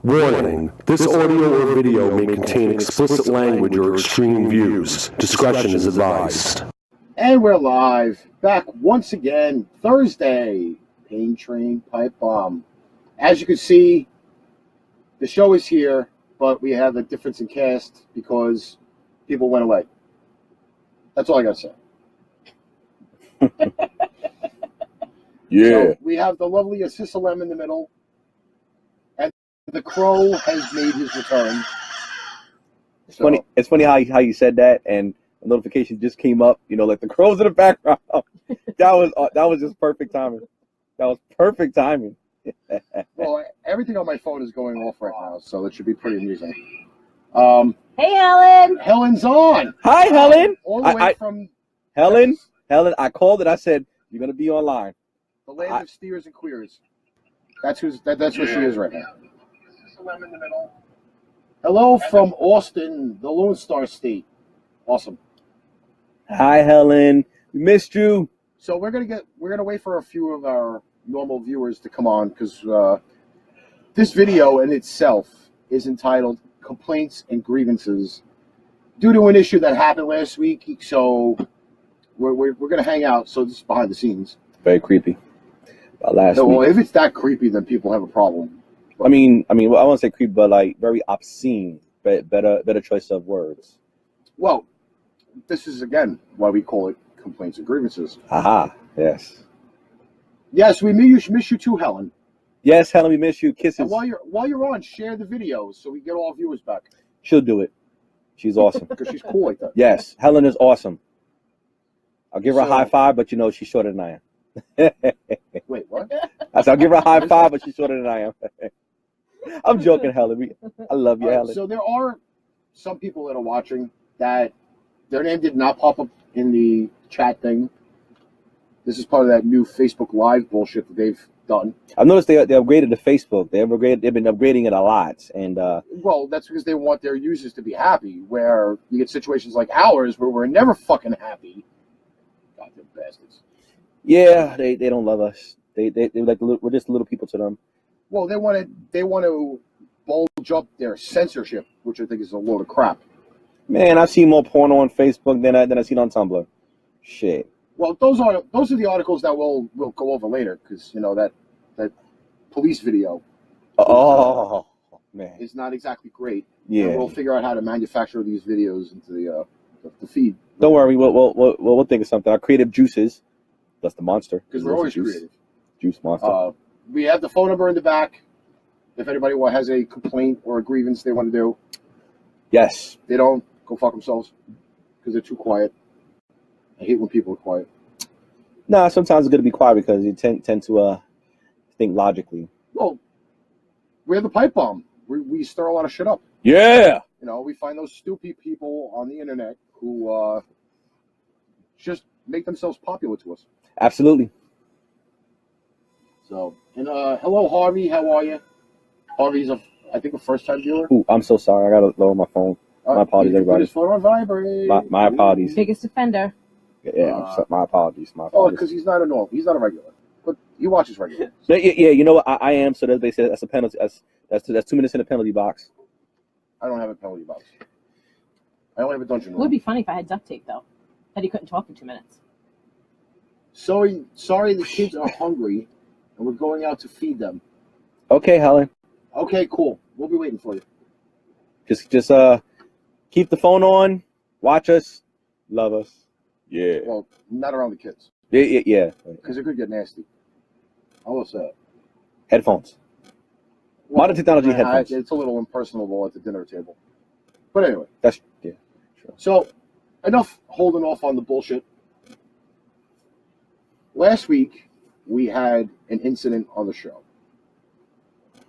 Warning, this audio or video may contain explicit language or extreme views. Discretion is advised. And we're live, back once again, Thursday, Pain Train Pipe Bomb. As you can see, the show is here, but we have a difference in cast because people went away. That's all I gotta say. Yeah. So we have the lovely Assissalem in the middle, and the Crow has made his return. Funny. It's funny how you said that, and the notification just came up. You know, like the Crow's in the background. that was just perfect timing. That was perfect timing. Well, everything on my phone is going off right now, so it should be pretty amusing. Hey, Helen. Helen's on. Hi, Helen. All the way from Helen. I called it. I said you're gonna be online. the land of steers and queers. That's what she is right now. Hello from Austin, the Lone Star State. Awesome. Hi, Helen. We missed you. So we're gonna wait for a few of our normal viewers to come on because this video in itself is entitled "Complaints and Grievances" due to an issue that happened last week. So we're gonna hang out. So this is behind the scenes. Very creepy. Last So, well, week. if it's that creepy, then people have a problem. I mean, well, I won't say creepy, but like very obscene. Better choice of words. Well, this is again why we call it Complaints and Grievances. Aha. Yes. Yes, we miss you too, Helen. Yes, Helen. We miss you. Kisses. And while you're on, share the videos so we get all viewers back She'll do it. She's awesome. because she's cool like that. Yes, Helen is awesome. I'll give her a So- high five, but you know she's shorter than I am. Wait, what? I said I'll give her a high five, but she's shorter than I am. I'm joking, Helen. I love you, All right, Helen. so there are some people that are watching that their name did not pop up in the chat thing. This is part of that new Facebook Live bullshit that they've done. I've noticed they upgraded to Facebook. They've been upgrading it a lot, and Well, that's because they want their users to be happy. Where you get situations like ours where we're never fucking happy. Goddamn bastards. yeah, they don't love us. They like we're just little people to them. Well, they want to bulge up their censorship, which I think is a load of crap. Man, I've seen more porno on Facebook than I seen on Tumblr. Shit. Well, those are the articles that we'll go over later because you know that police video Oh man. is not exactly great. Yeah. And we'll figure out how to manufacture these videos into the feed. Don't worry. We'll think of something. Our creative juices. That's the monster. Because we're always creative. Juice monster. We have the phone number in the back. If anybody has a complaint or a grievance they want to do, Yes. they don't go fuck themselves because they're too quiet. I hate when people are quiet. Nah, sometimes it's good to be quiet because you tend to think logically. Well, we're the pipe bomb. We stir a lot of shit up. Yeah. You know, we find those stupid people on the internet who just make themselves popular to us. Absolutely. So, and hello, Harvey. How are you? Harvey's I think a first-time viewer. Ooh, I'm so sorry. I gotta lower my phone. My apologies, Put everybody. his phone on vibrate. My apologies. Biggest offender. Yeah, my apologies. My Oh, apologies. because he's not a normal. He's not a regular, but he watches regular. Yeah, you know what? I am. So they say that's a penalty. That's 2 minutes in the penalty box. I don't have a penalty box. I only have a dungeon It would room. be funny if I had duct tape, though. That he couldn't talk for 2 minutes. Sorry, the kids are hungry, and we're going out to feed them. Okay, Helen. Okay, cool. We'll be waiting for you. Just keep the phone on. Watch us. Love us. Yeah. Well, not around the kids, Yeah. because it could get nasty. I will say it. Headphones. Modern technology headphones. It's a little impersonable at the dinner table. But anyway. Yeah. Sure. So, enough holding off on the bullshit. Last week, we had an incident on the show.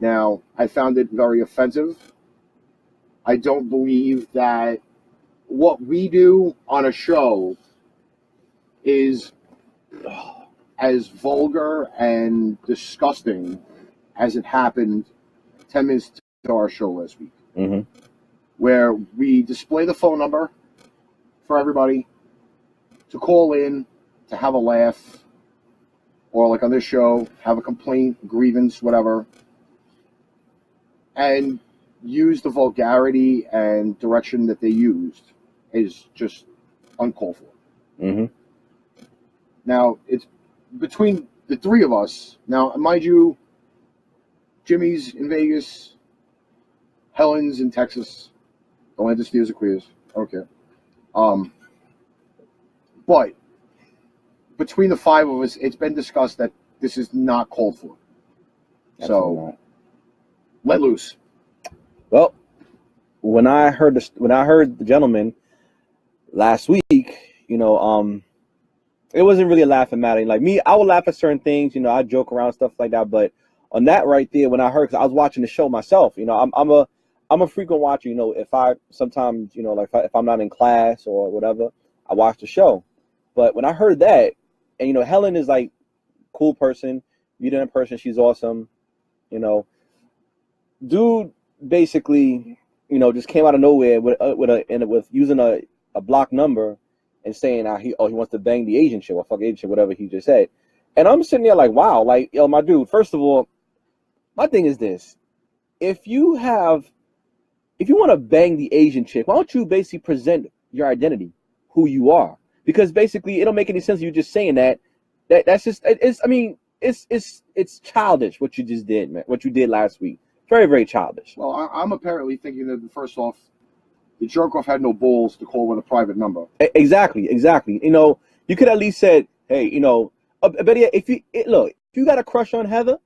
Now, I found it very offensive. I don't believe that what we do on a show is as vulgar and disgusting as it happened 10 minutes to our show last week. Mm-hmm. Where we display the phone number for everybody to call in, to have a laugh, or like on this show, have a complaint, grievance, whatever. and use the vulgarity and direction that they used is just uncalled for. Mm-hmm. Now, it's between the three of us. Now, mind you, Jimmy's in Vegas, Helen's in Texas, Atlantis Steers or Queers. I don't care. But between the five of us, it's been discussed that this is not called for. Absolutely So, not. let loose. Well, when I heard the gentleman last week, it wasn't really a laughing matter. Like me, I would laugh at certain things, I joke around, stuff like that. But on that right there, when I heard, because I was watching the show myself, I'm a frequent watcher. If I sometimes, like if I'm not in class or whatever, I watch the show. But when I heard that, and Helen is like cool person, meet her in person, she's awesome, dude. Basically, just came out of nowhere with using a block number and saying he wants to bang the Asian chick or fuck Asian chick, whatever he just said. And I'm sitting there like, wow, like, yo, my dude, first of all, my thing is this. If you want to bang the Asian chick, why don't you basically present your identity, who you are? Because basically it don't make any sense you just saying that. That's just it's childish what you just did, man. What you did last week. Very, very childish. Well, I'm apparently thinking that first off, the jerk off had no balls to call with a private number. Exactly. You could at least said, hey, better yet, if you got a crush on Helen.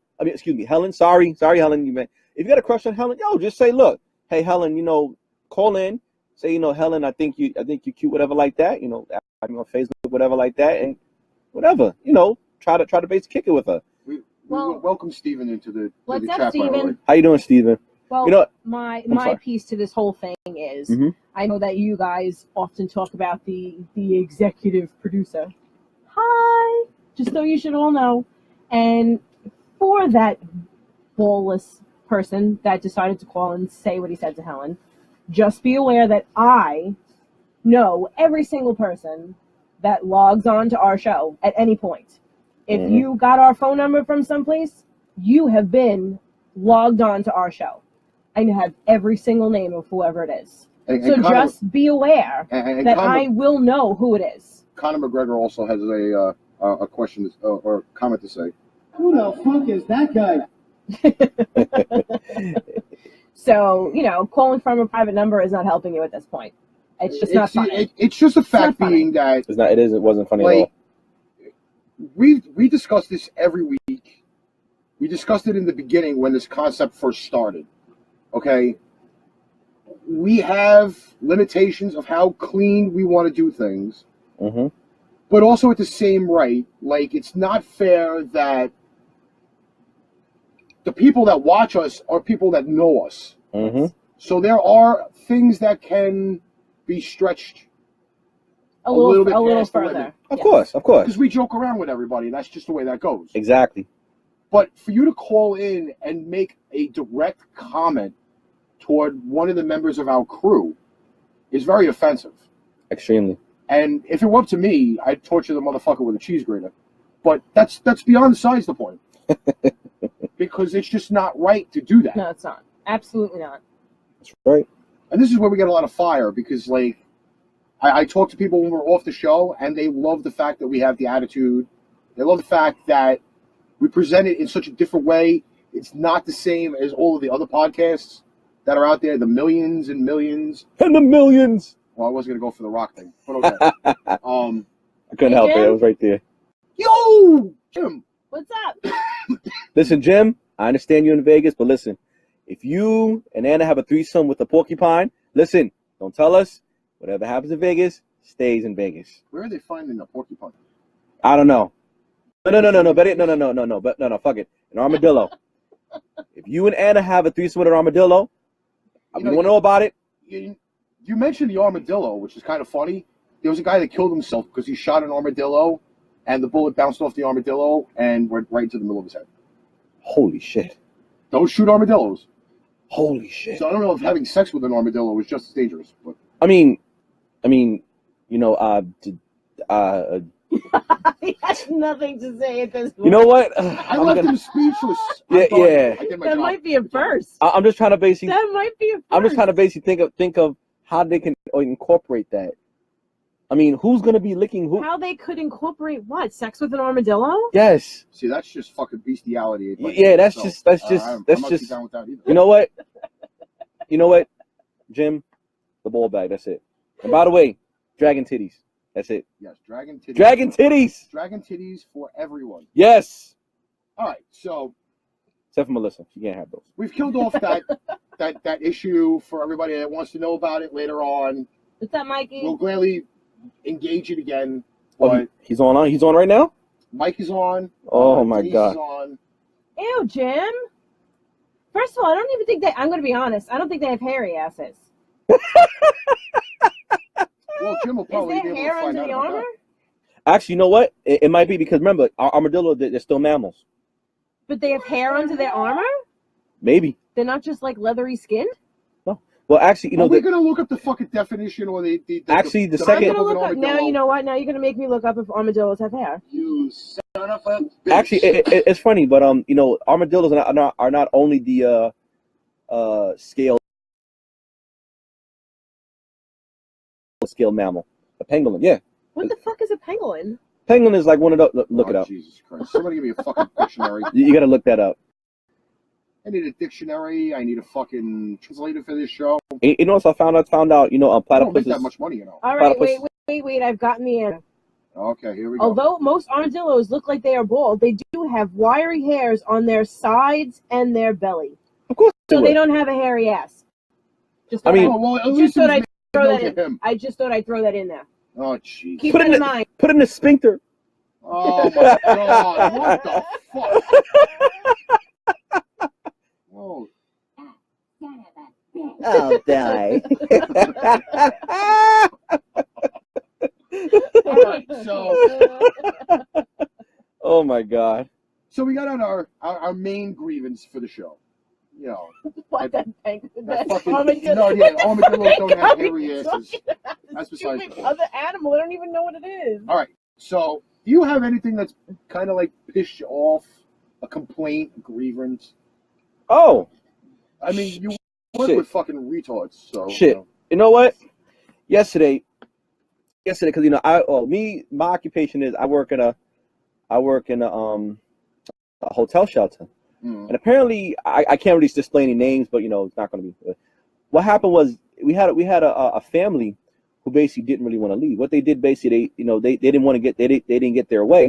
Sorry, Helen. If you got a crush on Helen, just say, look, hey, Helen, call in, say, Helen, I think you're cute, whatever like that. On Facebook, whatever like that, and whatever. Try to base kick it with her. We welcome Steven into the What's chat. up, Steven? How you doing, Steven? Well, my piece to this whole thing is, Mm-hmm. I know that you guys often talk about the executive producer. Hi, just so you should all know. And for that ballless person that decided to call and say what he said to Helen, just be aware that I know every single person that logs on to our show at any point. If you got our phone number from someplace, you have been logged on to our show. I have every single name of whoever it is. So just be aware that I will know who it is. Conor McGregor also has a question or comment to say. Who the fuck is that guy? So, calling from a private number is not helping you at this point. It's just not funny. It's just a fact being that It wasn't funny at all. We discuss this every week. We discussed it in the beginning when this concept first started. Okay? We have limitations of how clean we want to do things. Mm-hmm. But also at the same right, like, it's not fair that the people that watch us are people that know us. Mm-hmm. So there are things that can be stretched a little further. Of course. because we joke around with everybody. That's just the way that goes. Exactly. But for you to call in and make a direct comment toward one of the members of our crew is very offensive. Extremely. And if it were up to me, I'd torture the motherfucker with a cheese grater. But that's beyond besides the point. Because it's just not right to do that. No, it's not. Absolutely not. That's right. And this is where we get a lot of fire because, like, I talk to people when we're off the show, and they love the fact that we have the attitude. They love the fact that we present it in such a different way. It's not the same as all of the other podcasts that are out there, the millions and millions. And the millions. Well, I wasn't going to go for the rock thing, but okay. I couldn't help it. It was right there. Yo, Jim. What's up? Listen, Jim, I understand you're in Vegas, but listen, if you and Anna have a threesome with a porcupine, listen, don't tell us. Whatever happens in Vegas stays in Vegas. Where are they finding the porcupine? I don't know. No, fuck it. An armadillo. If you and Anna have a threesome with an armadillo, we want to know about it. You mentioned the armadillo, which is kind of funny. There was a guy that killed himself because he shot an armadillo, and the bullet bounced off the armadillo and went right into the middle of his head. Holy shit. Don't shoot armadillos. Holy shit. So I don't know if having sex with an armadillo is just as dangerous. But He has nothing to say at this point. You know what? I left him speechless. Yeah, I thought yeah. I did my That job. might be a first. I'm just trying to basically. That might be a first. I'm just trying to basically think of how they can incorporate that. I mean, who's gonna be licking who? How they could incorporate what? Sex with an armadillo? Yes. See, that's just fucking bestiality. Yeah, that's So, just I'm not too just. down with that either. You know what? You know what, Jim? The ball bag. That's it. And by the way, dragon titties. That's it. Yes, dragon titties. Dragon titties. Dragon titties for everyone. Yes. All right, so Except for Melissa, she can't have those. we've killed off that issue for everybody that wants to know about it later on. What's that, Mikey? We'll gladly engage it again. Oh, But he's on. He's on right now. Mike is on. Oh my Denise God. is on. Ew, Jim. First of all, I don't even think they. I'm going to be honest. I don't think they have hairy asses. Well, Jim will Is probably be there able hair to find under out the about armor? that. Actually, you know what? It might be because remember, armadillo, they're still mammals. But they have hair under their armor? Maybe. They're not just like leathery skinned? No. Well, actually, you know, Are we gonna look up the fucking definition or the Actually, the I'm second- going to look up. Now, you know what? Now you're going to make me look up if armadillos have hair. You son of a bitch. actually, it's funny, but you know, armadillos are not only the scale mammal. A pangolin, yeah. What the fuck is a pangolin? Pangolin is like one of the. Look Oh, it up. Jesus Christ! Somebody give me a fucking dictionary. You got to look that up. I need a dictionary. I need a fucking translator for this show. You know, so I found out. You know, I don't platypus make that is. much money, you know. All right, Platypus. wait. I've gotten the answer. Okay, here we go. Although most armadillos look like they are bald, they do have wiry hairs on their sides and their belly. Of course, So would. they don't have a hairy ass. Just I mean- Oh, well, at just least thought it I'd was throw made that known in. to him. I just thought I'd throw that in there. Oh, jeez. Keep Put that it in in mind. Put it in the sphincter. Oh my God! What the fuck? Oh, Oh, die. all right. Oh my God. So we got on our main grievance for the show. You know, What that that fucking armadillo- no, yeah, armadillos don't have Got me hairy asses. talking about this That's besides stupid the point. other animal. I don't even know what it is. All right. So, do you have anything that's kind of like pissed you off? A complaint, a grievance? Oh I mean, you work Shit. with fucking retards, so shit. You know what? Yesterday, because you know, my occupation is I work in a hotel shelter, Mm. and apparently I can't really display any names, but you know, it's not going to be. What happened was we had a family who basically didn't really want to leave. What they did basically, they didn't want to get they didn't get their way,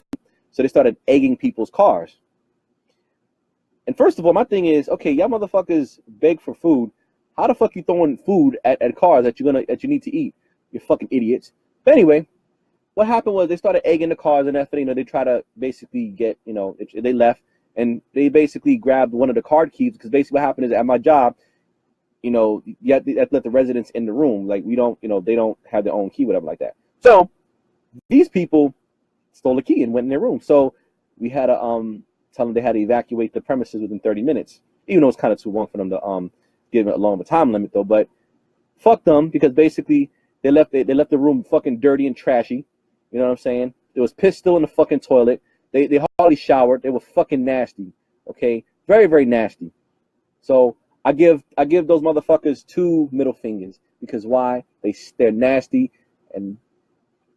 so they started egging people's cars. And first of all, my thing is, okay, y'all motherfuckers beg for food. How the fuck you throwing food at cars that you need to eat? You fucking idiots. But anyway, what happened was they started egging the cars, and after they try to basically get they left, and they basically grabbed one of the card keys, because basically what happened is at my job, you have to let the residents in the room. Like, we don't, they don't have their own key, whatever like that. So these people stole the key and went in their room. So we had to tell them they had to evacuate the premises within 30 minutes. Even though it's kind of too long for them to give them a long time limit though. But fuck them, because basically they left the room fucking dirty and trashy. You know what I'm saying? There was piss still in the fucking toilet. They hardly showered. They were fucking nasty. Okay, very, very nasty. So I give those motherfuckers 2 middle fingers, because why? They're nasty, and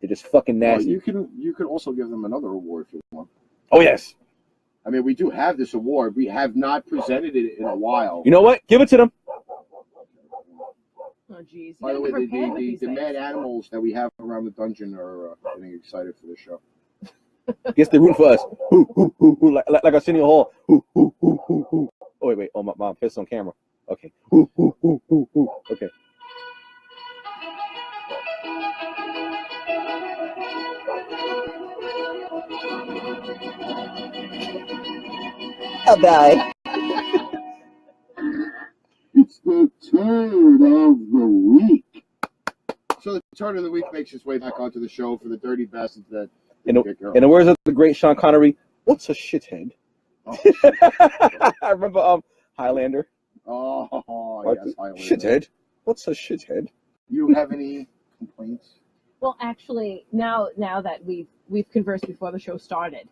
they're just fucking nasty. Well, you could also give them another award if you want. Oh yes. I mean, we do have this award. We have not presented it in a while. You know what? Give it to them. Oh, jeez. By the way, the mad animals that we have around the dungeon are getting excited for this show. Guess they root for us. Like Arsenio Hall. Oh wait. Oh, my fist on camera. Okay. Okay. Oh, bye. It's the turn of the week. So the turn of the week makes its way back onto the show for the dirty bastards that In didn't get girls. the words of the great Sean Connery, what's a shithead? Oh, I remember Highlander. oh yes, Highlander. Shithead. What's a shithead? You have any complaints? Well, actually, now that we've we've conversed before the show started.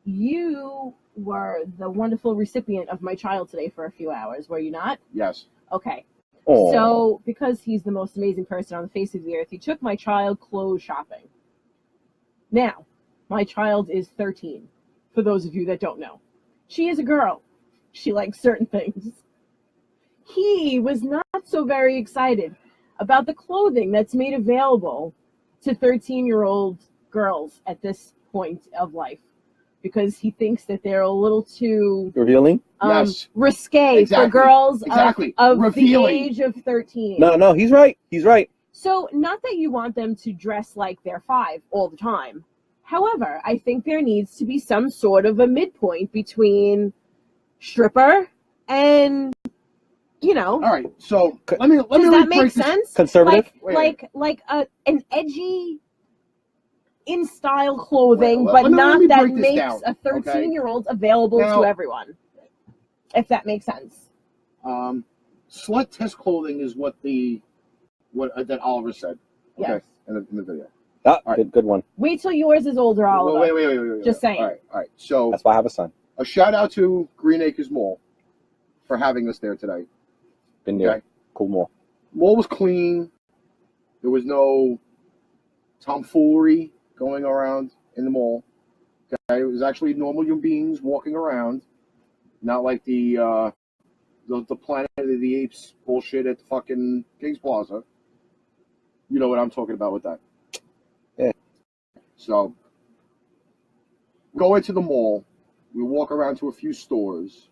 You were the wonderful recipient of my child today for a few hours, were you not? Yes. Okay. Oh. So, because he's the most amazing person on the face of the earth, he took my child clothes shopping. Now, my child is 13, for those of you that don't know. She is a girl. She likes certain things. He was not so very excited about the clothing that's made available to 13-year-old girls at this point of life, because he thinks that they're a little too Revealing? Yes. risque Exactly. for girls Exactly. of the Revealing. age of 13. No, he's right. He's right. So, not that you want them to dress like they're 5 all the time. However, I think there needs to be some sort of a midpoint between stripper and, you know. All right. So let me Does that make break this. sense? Conservative? Like an edgy in style clothing, Wait, but let not me that break this makes down, a 13-year-old available Now- to everyone. If that makes sense. Slut test clothing is what that Oliver said. Okay. Yes. In the video. Ah, right. good one. Wait till yours is older, Oliver. Wait. Just saying. All right. So That's why I have a son. a shout out to Green Acres Mall for having us there today. Been there. Okay. Cool more. Mall was clean. There was no tomfoolery going around in the mall. Okay. It was actually normal human beings walking around, not like the Planet of the Apes bullshit at the fucking Kings Plaza. You know what I'm talking about with that. Yeah. So, go into the mall, we walk around to a few stores,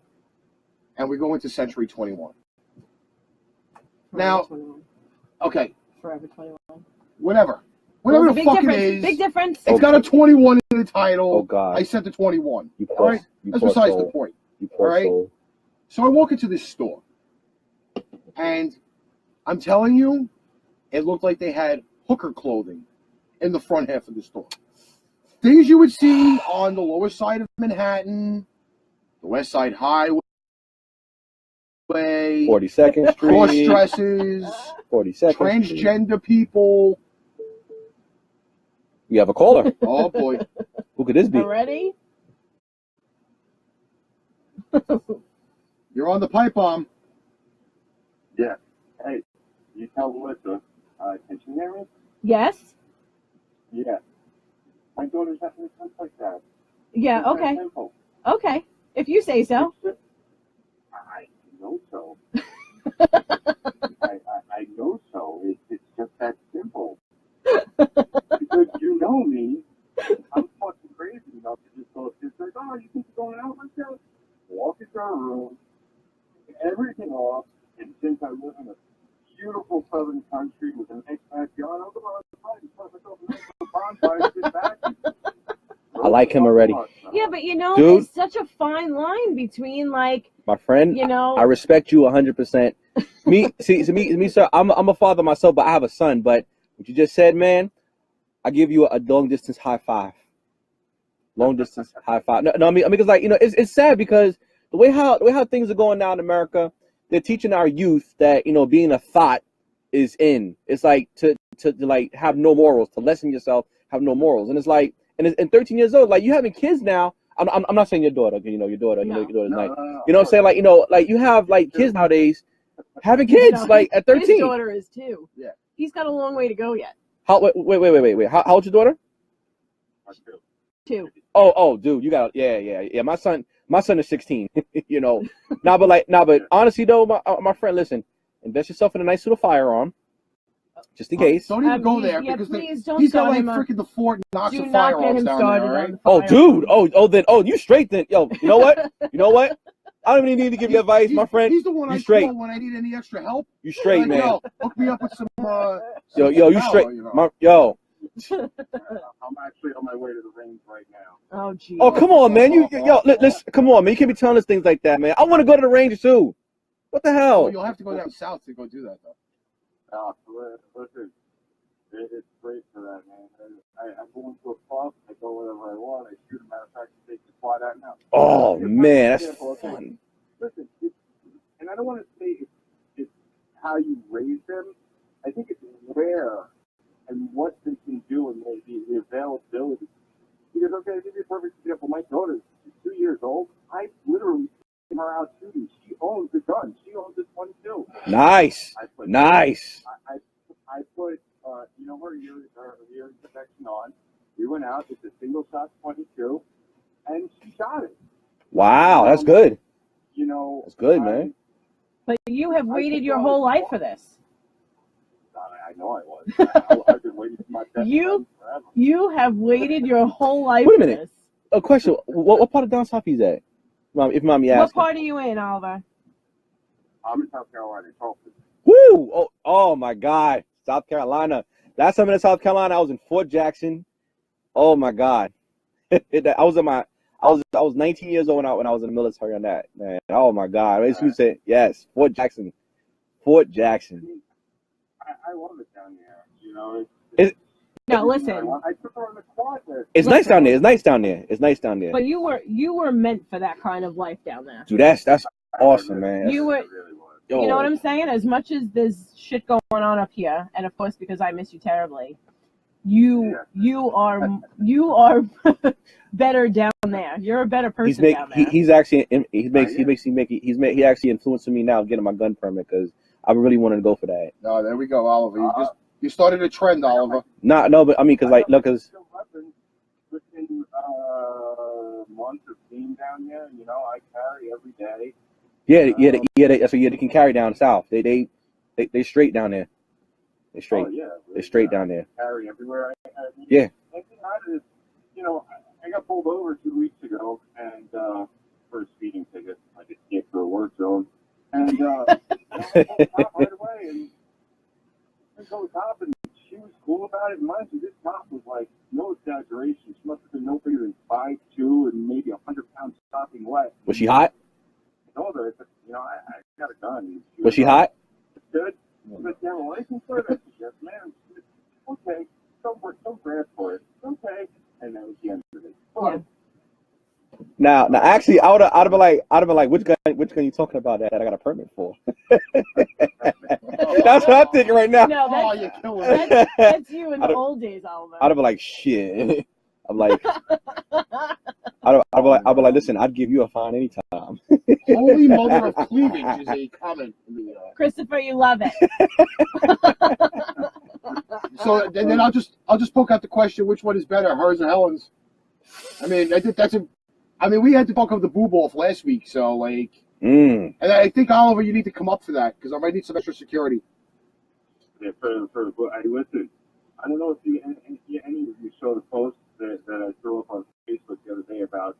and we go into Century 21. Now, 21. okay, Forever 21. whatever Well, the big fuck difference. it is, Big difference. it's got a 21 in the title. Oh, God. I said the 21. You All poor, right? you That's poor besides soul. the point. You poor All right? soul. So I walk into this store, and I'm telling you, it looked like they had hooker clothing in the front half of the store. Things you would see on the lower side of Manhattan, the West Side Highway, 42nd Street. cross-dresses, 42nd Street. transgender people. We have a caller. Oh, boy. Who could this be? Already? You're on the pipe bomb. Yeah. Hey, you tell Melissa, can she hear me? Yes? Yeah. My daughter's having something like that. Yeah, It's that okay. simple. Okay. If you say so. It's just, I know so. I know so. It's just that simple. Because you know me, I'm fucking crazy enough to just go, it's like, oh, you think you're going out like that? Walk into our room, everything off, and since I live in a beautiful southern country with an nice backyard, I'll go out and find myself a nice bonfire, sit back. I like him already. Yeah, but you know, Dude. there's such a fine line between, like, My friend, you know. I respect you 100%. Me, sir, I'm a father myself, but I have a son. But what you just said, man, I give you a long distance high five. Long distance high five. No, I mean, because like, you know, it's sad because the way how things are going now in America, they're teaching our youth that, you know, being a thought is in. It's like to like have no morals, to lessen yourself, have no morals, and it's like, and 13 years old, like you having kids now. I'm not saying your daughter, you know, your daughter's nice. You know what I'm saying? Like, you know, like you have like kids nowadays having kids like at 13. His daughter is 2. Yeah. He's got a long way to go yet. How wait. How old's your daughter? 2. Oh, dude, you got yeah. My son is 16. You know, but honestly though, my friend, listen, invest yourself in a nice little firearm, just in case. Don't even go yeah, there yeah, because please don't he's got start like him on- freaking the Fort Knox Do of not get firearms him down started there, all right? on the Oh, fire. dude. Then you straight then. Yo, you know what? I don't even need to give you advice, my friend. He's the one You I straight. call when I need any extra help. You straight, Like, man. yo, hook me up with some. Yo, you power, straight. you know. I'm actually on my way to the range right now. Oh, geez. Oh, come on, man. Listen, come on, man. You can't be telling us things like that, man. I want to go to the range too. What the hell? Well, you'll have to go down south to go do that, though. Listen, it's great for that, man. I go into a club, I go wherever I want, I shoot a matter of fact, take the quad out now. Oh man, that's Example, okay. fun. Listen, and I don't want to say it's how you raise them. I think it's where and and what they can do and the availability. Because, okay, I'll give you a perfect example. My daughter, she's 2 years old. I literally taken her out shooting. She owns the gun. She owns this one too. Nice. Nice. I put, her ear protection on. We went out. It's a single shot 22, and she shot it. Wow, that's good. That's good, man. But you have waited your whole life for this. I know I was. I've been waiting for my best friend forever. You have waited your whole life Wait a minute. for this. A question. What part of down south he's at? Mom, if mommy asks. What part are you in, Oliver? I'm in South Carolina. Charleston. Woo! Oh my God. South Carolina. Last time in South Carolina, I was in Fort Jackson. Oh my God. I was 19 years old when I was in the military on that, man. Oh my God. You said yes, Fort Jackson. Fort Jackson. I love it down there. No, listen. I took her on the quad there. It's nice down there. It's nice down there. It's nice down there. But you were meant for that kind of life down there. Dude, that's awesome, man. You were. You know what I'm saying? As much as there's shit going on up here, and of course because I miss you terribly, you are better down there. You're a better person down there. He actually influencing me now getting my gun permit because I really wanted to go for that. No, there we go, Oliver. You started a trend, Oliver. No, but I mean, because within months of being down there, I carry every day. They can carry down south. They straight down there. They straight. Oh, yeah. They're straight down there. Carry everywhere. Yeah. I got pulled over 2 weeks ago and for a speeding ticket. I just get through a work zone. And I pulled the cop right away and I told the cop and she was cool about it. And mind you, this cop was like, no exaggeration. She must have been no bigger than 5'2" and maybe 100 pounds sopping wet. Was she hot? I told her, I got a gun. Was she hot? Good. But you have a license for it? Yes, ma'am. Okay. Don't grab for it. Okay. And that was the end of it. Yeah. Now, actually, I'd have been like, which gun you talking about that I got a permit for? That's what I'm thinking right now. No, You're killing me. that's you in the old days, Oliver. I'd have been like, shit. I'm like, I'd be like, listen, I'd give you a fine anytime. Holy mother of cleavage is a comment. Christopher, you love it. So then I'll just poke out the question: which one is better, hers or Helen's? I mean, we had to talk of the boob off last week, so and I think Oliver, you need to come up for that because I might need some extra security. Yeah, listen, I don't know if any of you saw the post that I threw up on Facebook the other day about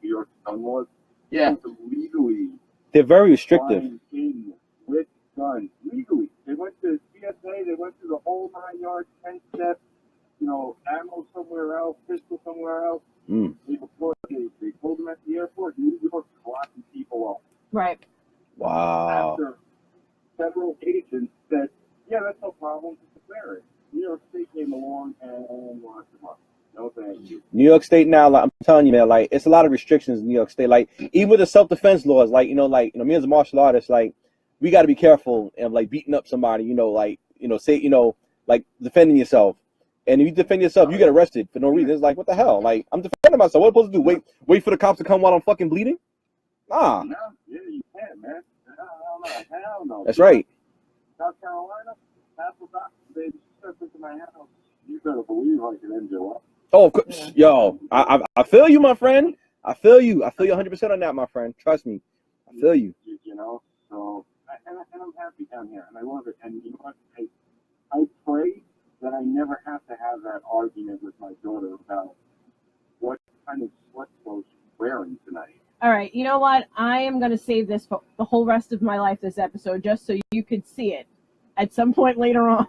New York's gun laws. Yeah. Legally, they're very restrictive. In with guns legally, they went to CSA, they went through the whole 9 yards, 10 steps. Ammo somewhere else, pistol somewhere else. They pulled them at the airport. New York's locking people up. Right. Wow. After several agents said, yeah, that's no problem, just declare it. New York State came along and locked them up. No thank you. New York State now, like, I'm telling you, man, like it's a lot of restrictions in New York State. Like even with the self-defense laws, me as a martial artist, like we got to be careful and like beating up somebody, like defending yourself. And if you defend yourself, you get arrested for no reason. It's like, what the hell? Like I'm defending myself. What am I supposed to do? Wait for the cops to come while I'm fucking bleeding? Nah. No, yeah, you can, man. Hell no. That's right. South Carolina, they step into my house. You better believe I can end you up. Oh, yo, I feel you, my friend. I feel you 100% on that, my friend. Trust me, I feel you. So and I'm happy down here, and I love it. And you know what? I pray that I never have to have that argument with my daughter about what kind of sweat clothes she's wearing tonight. All right, you know what? I am going to save this for the whole rest of my life, this episode, just so you could see it at some point later on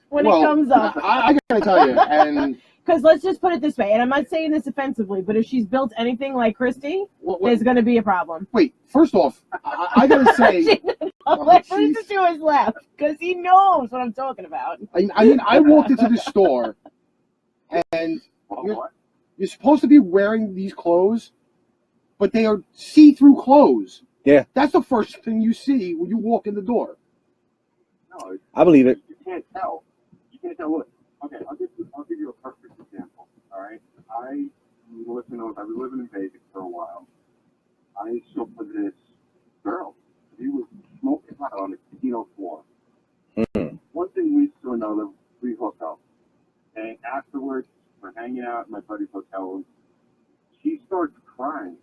when it comes up. I got to tell you, and because let's just put it this way, and I'm not saying this offensively, but if she's built anything like Christy, there's going to be a problem. Wait, first off, I got to say... Listen to his laugh, because he knows what I'm talking about. I mean, I walked into the store, and you're supposed to be wearing these clothes, but they are see-through clothes. Yeah. That's the first thing you see when you walk in the door. No, I believe it. You can't tell. You can't tell. Look, Okay, I'll give you a perfect example. All right, I've been living in Vegas for a while. I saw this girl. She was smoking hot on the casino floor. Mm. One thing leads to another. We hook up, and afterwards, we're hanging out at my buddy's hotel. And she starts crying,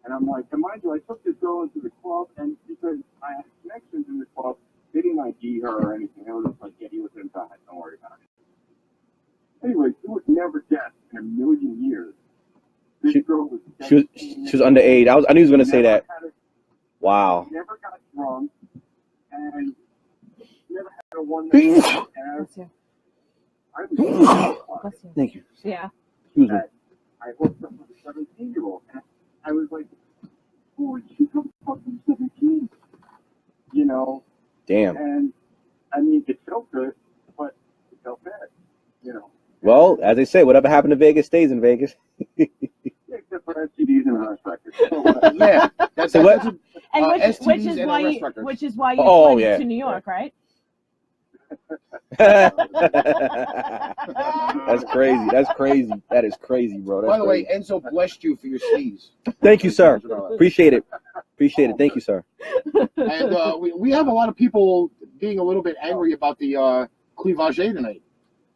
and I'm like, and mind you, I took this girl into the club, and because I had connections in the club, they didn't ID her or anything. They were just like, yeah, he was inside. Don't worry about it. Anyway, she would never guess in a million years. This girl was She was underage. I knew he was gonna say that. Wow. Never got drunk, and never had a one night stand. Bless you. I was Bless you. Thank you. Yeah. Excuse me. that I hooked up with a 17-year-old, and I was like, "Oh, she come fucking 17," you know. Damn. And I mean, it felt good, but it felt bad, you know. Well, as they say, whatever happened to Vegas stays in Vegas. Yeah, except for STDs and arrest records. So whatever. Yeah, that's So what? And which STDs is and why arrest you records. which is why you Oh, fled yeah. to New York, right? That's crazy. That's crazy. That is crazy, bro. That's By the way, crazy. Enzo blessed you for your sleeves. Thank you, sir. Appreciate it. Appreciate it. Thank you, sir. And we have a lot of people being a little bit angry about the cleavage tonight.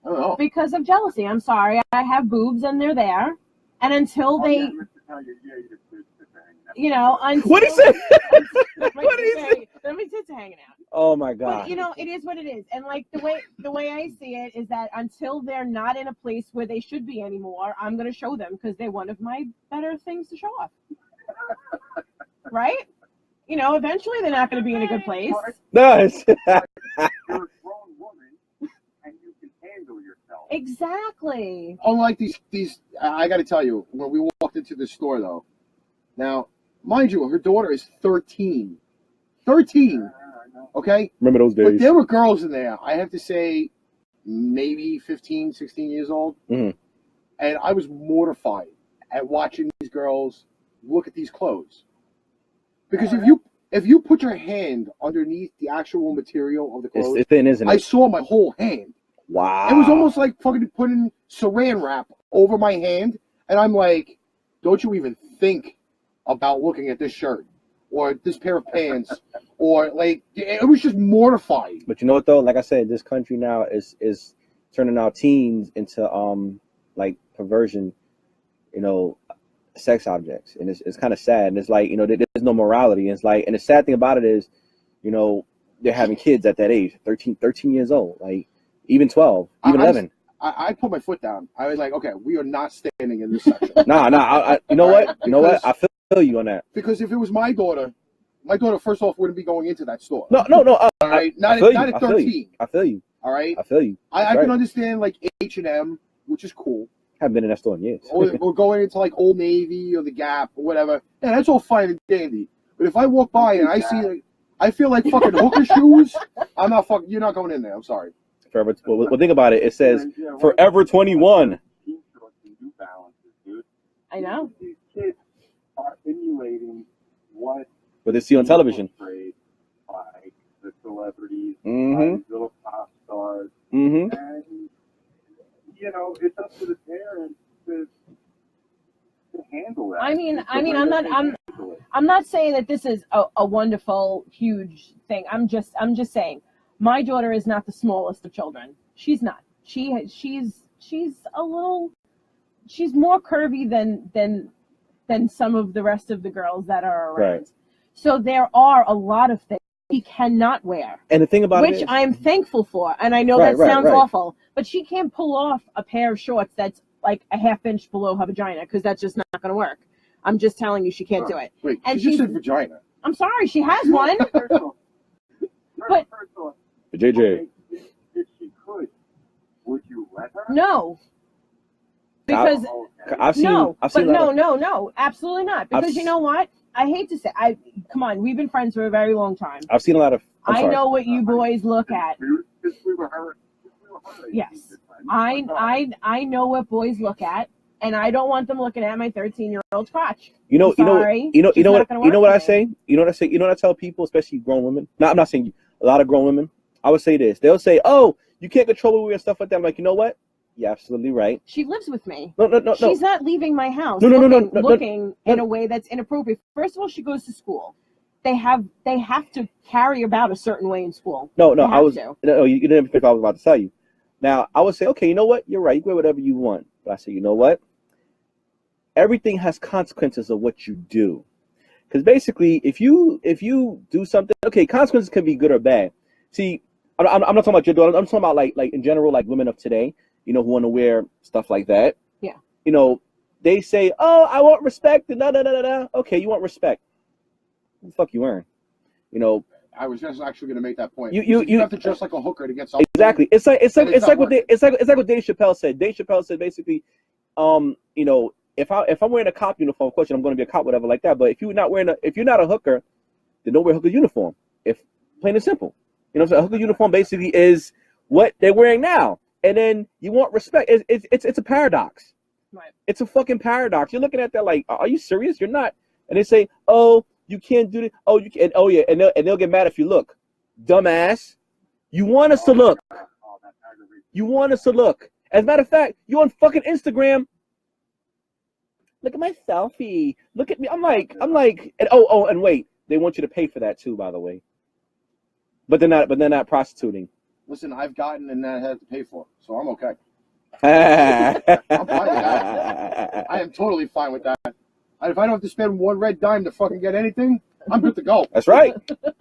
I don't know. Because of jealousy. I'm sorry. I have boobs and they're there. And until they, Yeah, Mr. Tanya, yeah, you're good to hang out. you know, until What did he say? what did he say? Let me tits are hanging out. Oh my But God. you know, it is what it is. And like the way I see it is that until they're not in a place where they should be anymore, I'm gonna show them because they're one of my better things to show off. Right? You know, eventually they're not gonna be in a good place. No, it's You're a grown woman, and you can handle yourself. Exactly. Unlike these, I got to tell you, when we walked into the store though, now, mind you, her daughter is 13. 13. Okay. remember those But days. there were girls in there, I have to say, maybe 15, 16 years old. Mhm. And I was mortified at watching these girls look at these clothes. Because if you put your hand underneath the actual material of the clothes, It's thin, isn't I it? saw my whole hand. Wow. It was almost like fucking putting saran wrap over my hand. And I'm like, don't you even think about looking at this shirt or this pair of pants or like, it was just mortifying. But you know what though? Like I said, this country now is turning our teens into like perversion, you know, sex objects, and it's kind of sad. And it's like, you know, there's no morality. And it's like, and the sad thing about it is, you know, they're having kids at that age, 13 years old, like even 12, even 11. I put my foot down. I was like, okay, we are not standing in this section. Nah. I you know what? You know what? I feel you on that. Because if it was my daughter first off wouldn't be going into that store. No. All right, not I at 13. I feel you. All right, I feel you. I That's can right. understand like H&M, which is cool, Haven't been in that store in years. or going into like Old Navy or the Gap or whatever. Yeah, that's all fine and dandy. But if I walk by and I see, like, I feel like fucking hooker shoes, I'm not fucking. You're not going in there. I'm sorry. Forever. Well, think about it. It says Forever 21. I know. These kids are emulating what They see on television. portrayed by the celebrities, by Mm-hmm. these little pop stars, Mm-hmm. and you know, it's up to the parents to handle that. I mean, It's the way I'm that not, they I'm, handle it. I'm not saying that this is a wonderful, huge thing. I'm just saying, my daughter is not the smallest of children. She's not. She's a little. She's more curvy than some of the rest of the girls that are around. Right. So there are a lot of things she cannot wear, And the thing about it which is, I'm thankful for. And I know Right, that sounds right. awful, but she can't pull off a pair of shorts that's like a half inch below her vagina because that's just not going to work. I'm just telling you, she can't do it. Wait, And she just she's- said vagina. I'm sorry, she has one. First off, But- first off, JJ. okay, if she could, would you let her? No. Because Oh, okay. I've seen. no, I've but seen. a lot of- no, absolutely not. Because you know what? I hate to say, come on, we've been friends for a very long time. I've seen a lot of. I'm I sorry. know what you boys look at. We were her. Yes. I know what boys look at, and I don't want them looking at my 13-year-old crotch. You know. I'm sorry, You know. it's You know not what? gonna You know work what I for me. say. You know what I say. You know what I tell people, especially grown women. No, I'm not saying you. A lot of grown women I would say this. They'll say, "Oh, you can't control where we and stuff like that." I'm like, you know what? You're absolutely right. She lives with me. No. She's not leaving my house No. looking in a way that's inappropriate. First of all, she goes to school. They have to carry about a certain way in school. No. They have You didn't finish what I was about to tell you. Now, I would say, okay, you know what? You're right. You can wear whatever you want. But I say, you know what? Everything has consequences of what you do. Because basically, if you do something, okay, consequences can be good or bad. See, I'm not talking about your daughter. I'm talking about like in general, like women of today, who want to wear stuff like that. Yeah. They say, oh, I want respect. Da. Okay, you want respect. What the fuck you wearing? I was just actually going to make that point. You have to dress like a hooker to get something. Exactly. It's like what Dave Chappelle said. Dave Chappelle said basically, if I'm wearing a cop uniform, of course I'm going to be a cop, whatever like that. But if you're not a hooker, then don't wear a hooker uniform. If plain and simple, a hooker uniform basically is what they're wearing now, and then you want respect. It's a paradox. Right. It's a fucking paradox. You're looking at that like, are you serious? You're not. And they say, oh, you can't do this. Oh, you can. Oh yeah, and they'll get mad if you look, dumbass. You want us to look. You want us to look. As a matter of fact, you on fucking Instagram. Look at my selfie. Look at me. I'm like, and wait, they want you to pay for that too, by the way. But they're not prostituting. Listen, I've gotten and I had to pay for it, so I'm okay. I'm fine with that. I am totally fine with that. If I don't have to spend one red dime to fucking get anything, I'm good to go. That's right. But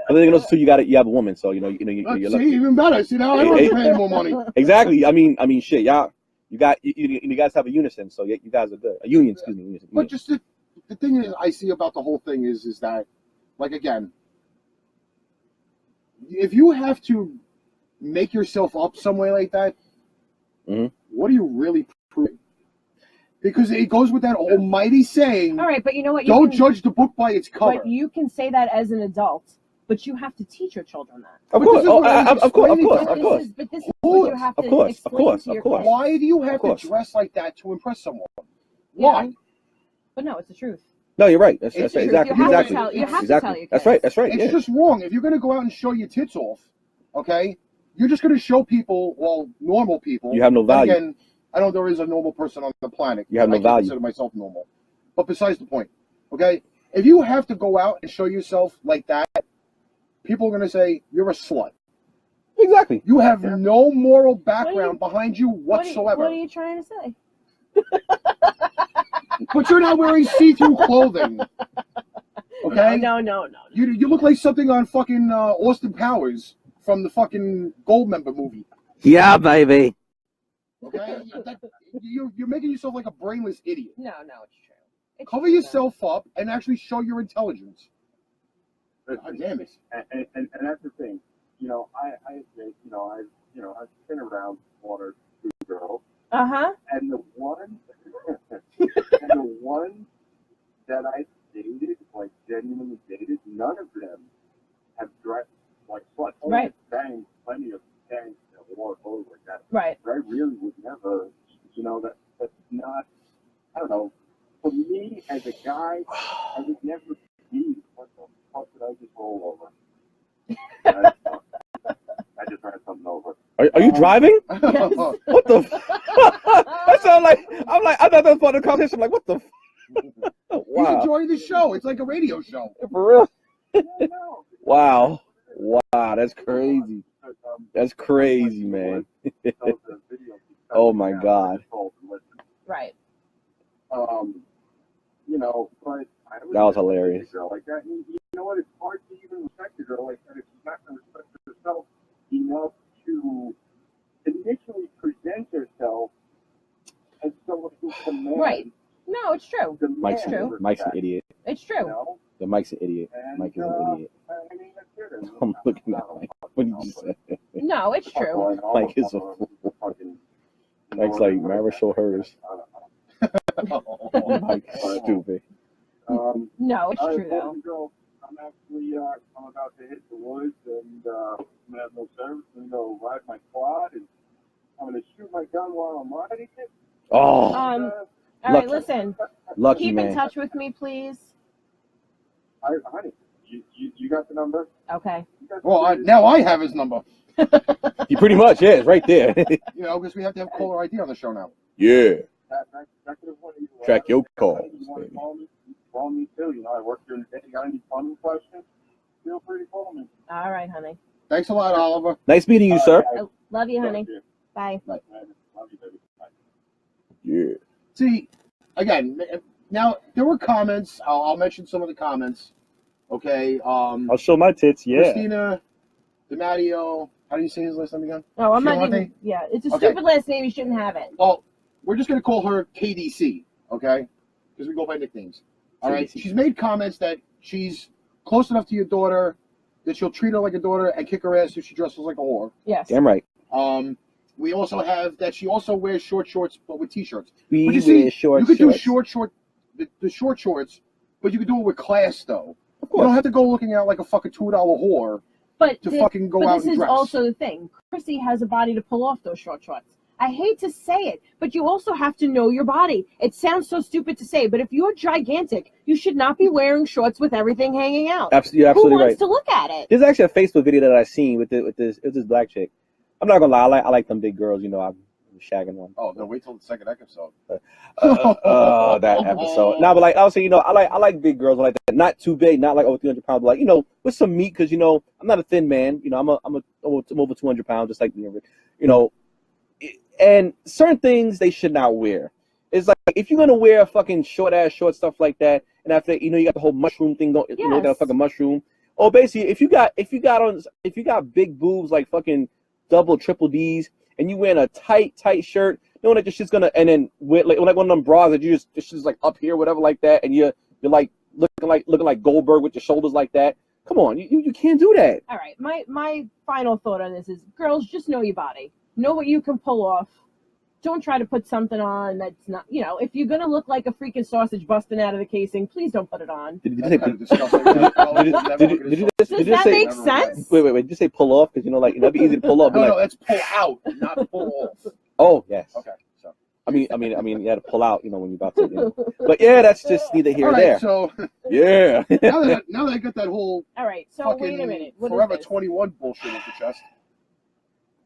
then also too, you have a woman, so you're See, lucky. even better. See, now I don't have to pay any more money. Exactly. I mean, shit, y'all. You guys have a unison, so you guys are good. A union, excuse me. Union. But just the thing is, I see about the whole thing is that, like, again, if you have to make yourself up some way like that, what are you really proving? Because it goes with that almighty saying. All right, but you know what? Don't judge the book by its cover. But you can say that as an adult. But you have to teach your children that. Of course. Of course. But this is what you have to explain to your kids. Why do you have to dress like that to impress someone? Why? Yeah. But no, it's the truth. No, you're right. That's exactly. You have to tell your kids. That's right. It's just wrong. If you're going to go out and show your tits off, okay, you're just going to show people, normal people. You have no value. Again, I know there is a normal person on the planet. You have no value. I consider myself normal. But besides the point, okay, if you have to go out and show yourself like that, people are going to say, you're a slut. Exactly. You have no moral background behind you whatsoever. What are you trying to say? But you're not wearing see-through clothing. Okay? No. You look like something on fucking Austin Powers from the fucking Goldmember movie. Yeah, baby. Okay? You're making yourself like a brainless idiot. No, it's true. Cover yourself up and actually show your intelligence. God damn it. And that's the thing. I've been around one or two girls. Uh-huh. And the one that I dated, like genuinely dated, none of them have dressed like sluts. Right. Banged plenty of gangs that wore clothes like that. Right. But I really would never, that's not, I don't know. For me, as a guy, I would never be, what the fuck did I just roll over? I just ran something over. Are you driving? Yes. What the? That sounds like I thought that was part of the conversation. I'm like, what the? Wow. He's enjoying the show. It's like a radio show. For real? Wow. That's crazy. That's crazy, man. Oh my God. Right. But That was hilarious. A girl like that. And you know what? It's hard to even respect a girl like that if she's not going to respect herself enough to initially present herself as someone who commands. Right. No, it's true. Mike's an idiot. It's true. The Mike's an idiot. Mike is an idiot. I mean, that's it. I'm looking at Mike. What did you say? No, it's true. Mike is a fool. Mike's like Marisol Hers. Mike's stupid. No, it's true though. Girl, I'm about to hit the woods and I'm gonna have no service. I'm gonna go ride my quad and I'm gonna shoot my gun while I'm riding it. Oh. All right, listen. Lucky Keep man. in touch with me, please. Honey, you got the number? Okay. You got Well, now I have his number. He pretty much is right there. You know, because we have to have caller ID on the show now. Yeah. That could have one of you. Track your calls, You want to baby. call me too. You know, I work during the day. You got any plumbing questions? Feel free to call me. All right, honey. Thanks a lot, Oliver. Nice meeting you, sir. I love you, honey. Bye. Love you, baby. Bye. Yeah. See, again, now there were comments. I'll mention some of the comments. Okay. I'll show my tits. Yeah. Christina DiMatteo. How do you say his last name again? Oh, I'm not Shilante? even. Yeah, it's a Okay. stupid last name. You shouldn't have it. Well, we're just gonna call her KDC, okay? Because we go by nicknames. All right. KDC. She's made comments that she's close enough to your daughter that she'll treat her like a daughter and kick her ass if she dresses like a whore. Yes. Damn right. We also have that she also wears short shorts but with t-shirts. We But you wear see, short you could shorts. do the short shorts, but you could do it with class though. Of You don't course. have to go looking out like a fucking $2 whore But to fucking go out this and is dress. also the thing. Chrissy has a body to pull off those short shorts. I hate to say it, but you also have to know your body. It sounds so stupid to say, but if you're gigantic, you should not be wearing shorts with everything hanging out. You're Who absolutely wants right. to look at it? There's actually a Facebook video that I seen with this black chick. I'm not gonna lie, I like them big girls. You know, I'm shagging one. Oh no! Wait till the second episode. That episode. No, but like I'll say, you know, I like big girls like that. Not too big, not like over 300 pounds, but like, you know, with some meat, because you know I'm not a thin man. You know, I'm over 200 pounds, just like you know. And certain things they should not wear. It's like if you're gonna wear a fucking short stuff like that, and after you know you got the whole mushroom thing going, you know, you got a fucking mushroom. Or basically, if you got big boobs like fucking double, triple D's, and you wearing a tight shirt, knowing that your shit's gonna, and then with like one of them bras that this shit's like up here, whatever like that, and you're like looking like Goldberg with your shoulders like that. Come on, you can't do that. All right, my final thought on this is, girls, just know your body. Know what you can pull off. Don't try to put something on that's not, you know, if you're going to look like a freaking sausage busting out of the casing, please don't put it on. Did you That's kind of disgusting. Does that say, make sense? Wait. Did you say pull off? Because you know, like that'd be easy to pull off. No, Like, no, that's pull out, not pull off. oh yes. Okay, so. I mean, you had to pull out, you know, when you're about to. You know. But yeah, that's just neither here All or right, there. so Yeah. now that I got that whole All right, so fucking wait a minute. What Forever is this? 21 bullshit off the chest.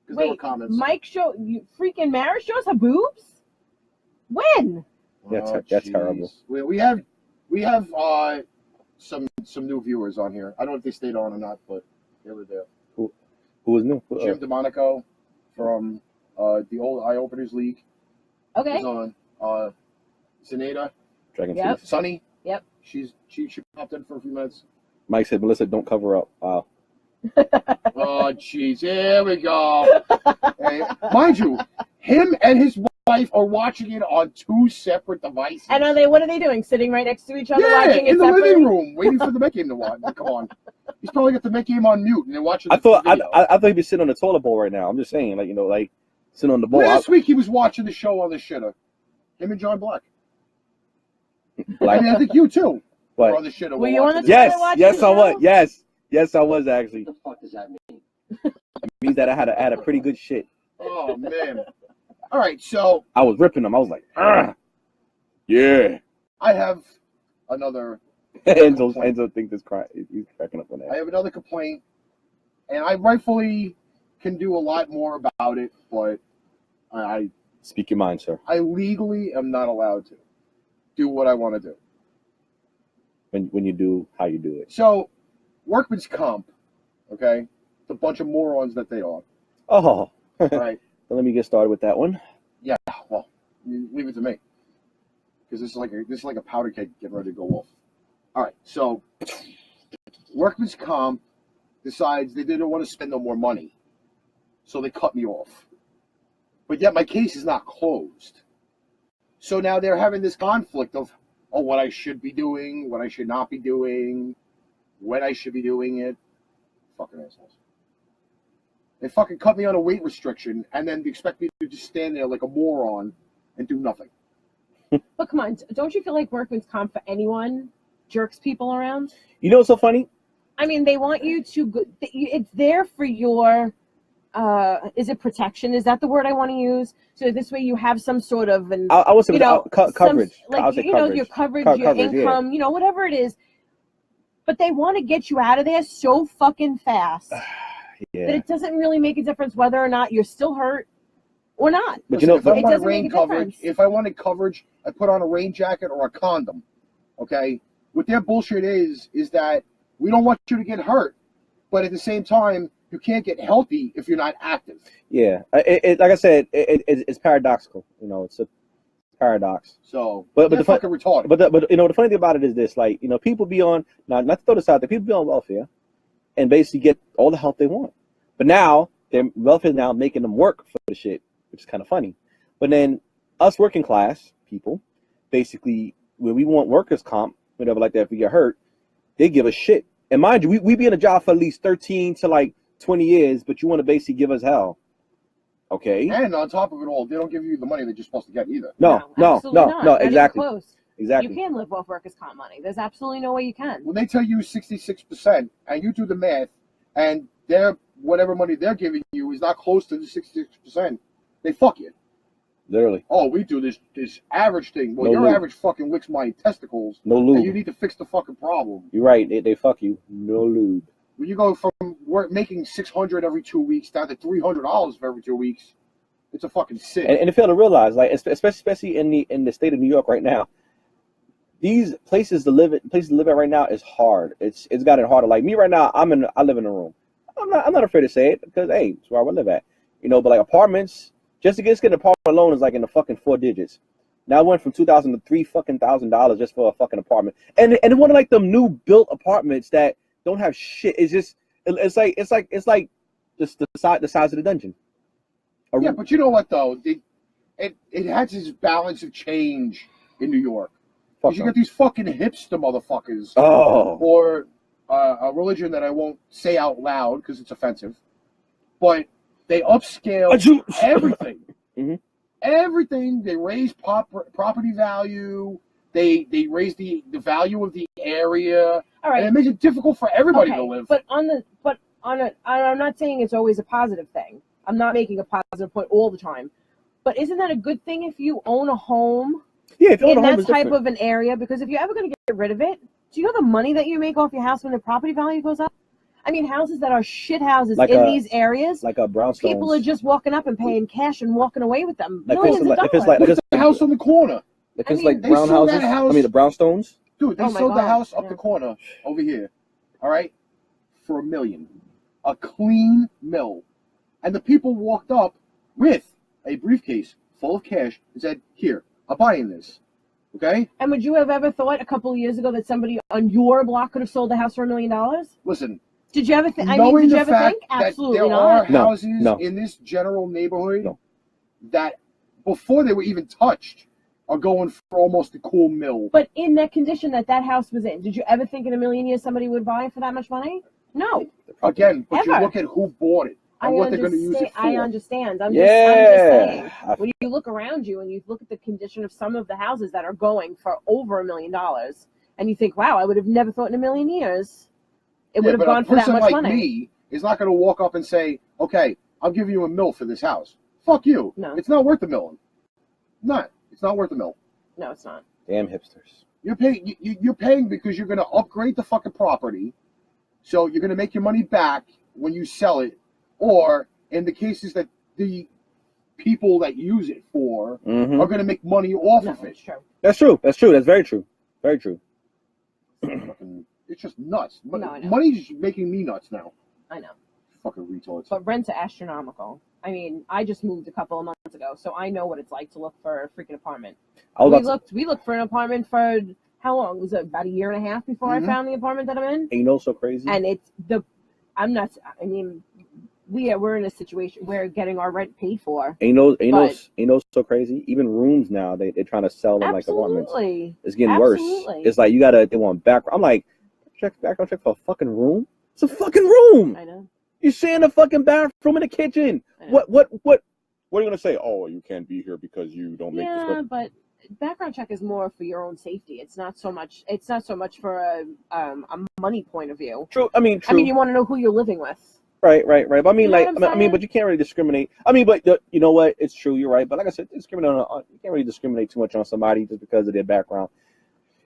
Because there were Wait, comments. Mike you freaking Mara shows her boobs? When? That's jeez. terrible. We have some new viewers on here. I don't know if they stayed on or not, but they were there. Who was new? Jim DeMonico from the old Eye Openers League Okay. is on. Zenata, Dragon Yep. Teeth. Sunny. Yep. She popped in for a few minutes. Mike said, Melissa, don't cover up. Wow. Oh, jeez. Here we go. Hey, mind you, him and his wife are watching it on two separate devices. And what are they doing? Sitting right next to each other yeah, watching it in the separately? living room, waiting for the Met game to watch. Come on. He's probably got the Met game on mute, and they're watching I the thought video. I thought he'd be sitting on the toilet bowl right now. I'm just saying, like, you know, like sitting on the bowl. Last week, he was watching the show on the shitter. Him and John Black. Like, I think you, too, were what? on the shitter. Were you on the Yes, watching yes, the I was. show? Yes, I was actually. What the fuck does that mean? It means that I had a pretty good shit. Oh, man. All right, so I was ripping them. I was like, ah, yeah. I have another Enzo thinks he's cracking up on I that. have another complaint, and I rightfully can do a lot more about it, but I Speak your mind, sir. legally am not allowed to do what I want to do. When you do how you do it. So, workman's comp, okay? It's a bunch of morons that they are. Oh, All right? well, let me get started with that one. Yeah, well, leave it to me. Because this is like a powder keg getting ready to go off. All right, so workman's comp decides they didn't want to spend no more money. So they cut me off. But yet my case is not closed. So now they're having this conflict of, oh, what I should be doing, what I should not be doing, when I should be doing it. Fucking assholes. They fucking cut me on a weight restriction and then expect me to just stand there like a moron and do nothing. But come on, don't you feel like workman's comp for anyone jerks people around? You know what's so funny? I mean, they want you to. It's there for your. Is it protection? Is that the word I want to use? So this way you have some sort of an. I would say you know, coverage. Like I would say you know, your coverage, your coverage, income, you know, whatever it is. But they want to get you out of there so fucking fast that Yeah. it doesn't really make a difference whether or not you're still hurt or not. But Listen, if I it wanted doesn't rain make a coverage, difference. if I wanted coverage, I put on a rain jacket or a condom. Okay? What their bullshit is that we don't want you to get hurt, but at the same time, you can't get healthy if you're not active. Yeah. Like I said, it's paradoxical. You know, it's a paradox. So, But they're the fucking retarded. But you know, the funny thing about it is this: like, you know, people be on, not to throw this out there, people be on welfare and basically get all the help they want. But now their welfare is now making them work for the shit, which is kind of funny. But then us working class people, basically, when we want workers' comp, whatever like that, if we get hurt, they give us shit. And mind you, we be in a job for at least 13 to like 20 years, but you want to basically give us hell. Okay. And on top of it all, they don't give you the money that you're supposed to get either. No, absolutely not. Not even exactly. close. Exactly. You can live off workers' comp money. There's absolutely no way you can. When they tell you 66%, and you do the math, and their whatever money they're giving you is not close to the 66%, they fuck you. Literally. Oh, we do this average thing. Well, No your lube. average fucking licks my testicles. No And lube. you need to fix the fucking problem. You're right. They fuck you. No lube. When you go from making $600 every 2 weeks down to $300 for every 2 weeks, it's a fucking sin. And they fail to realize, like, especially in the state of New York right now, these places to live at right now is hard. It's gotten harder. Like me right now, I live in a room. I'm not afraid to say it because hey, it's where I live at. You know, but like apartments, just to get an apartment alone is like in the fucking 4 digits. Now I went from $2,000 to $3,000 just for a fucking apartment, and it one of like them new built apartments that don't have shit. It's just it's like just the size of the dungeon. Yeah, but you know what though? It has its balance of change in New York. Because you got these fucking hipster motherfuckers, or a religion that I won't say out loud because it's offensive, but they upscale everything. Mm-hmm. Everything. They raise property value. They raise the value of the area. All right. And it makes it difficult for everybody to live. I'm not saying it's always a positive thing. I'm not making a positive point all the time. But isn't that a good thing if you own a home? Yeah, if you own a home, that type of an area, because if you're ever going to get rid of it, do you know the money that you make off your house when the property value goes up? I mean, houses that are shit houses like in these areas, like a brownstones. People are just walking up and paying cash and walking away with them. Like Millions of dollars. Look at the house on the corner. If it's like brown houses, the brownstones. Dude, they sold the house up the corner over here, all right, for $1 million. A clean mill. And the people walked up with a briefcase full of cash and said, here, I'm buying this. Okay? And would you have ever thought a couple of years ago that somebody on your block could have sold the house for $1 million? Listen. Did you ever think? Knowing the fact think? Absolutely that there not. are houses in this general neighborhood that, before they were even touched, are going for almost a cool mill. But in that condition that house was in, did you ever think in a million years somebody would buy it for that much money? No. Again, but you look at who bought it and what they're going to use it for. I understand. I'm just saying. When you look around you and you look at the condition of some of the houses that are going for over $1 million, and you think, wow, I would have never thought in a million years it would have gone for that much money. A person like me is not going to walk up and say, okay, I'll give you $1 million for this house. Fuck you. No. It's not worth $1 million. It's not worth $1 million. No, it's not. Damn hipsters. You're paying because you're going to upgrade the fucking property, so you're going to make your money back when you sell it, or in the cases that the people that use it for are going to make money off of it. That's true. That's very true. Very true. It's just nuts. No, I know. Money's making me nuts now. I know. Fucking retards. But rents are astronomical. I mean, I just moved a couple of months ago, so I know what it's like to look for a freaking apartment. We looked for an apartment for how long? Was it about 1.5 years before I found the apartment that I'm in? And you know, so crazy. And we're in a situation where getting our rent paid for. Ain't no so crazy. Even rooms now, they're trying to sell them like apartments. It's getting worse. It's like they want background. I'm like, background check for a fucking room? It's a fucking room. I know. You're sharing a fucking bathroom in the kitchen. What are you gonna say? Oh, you can't be here because you don't make this. Yeah, but background check is more for your own safety. It's not so much for a money point of view. True. I mean, you want to know who you're living with. Right. But I mean, but you can't really discriminate. I mean, but you know what? It's true. You're right. But like I said, you can't really discriminate too much on somebody just because of their background.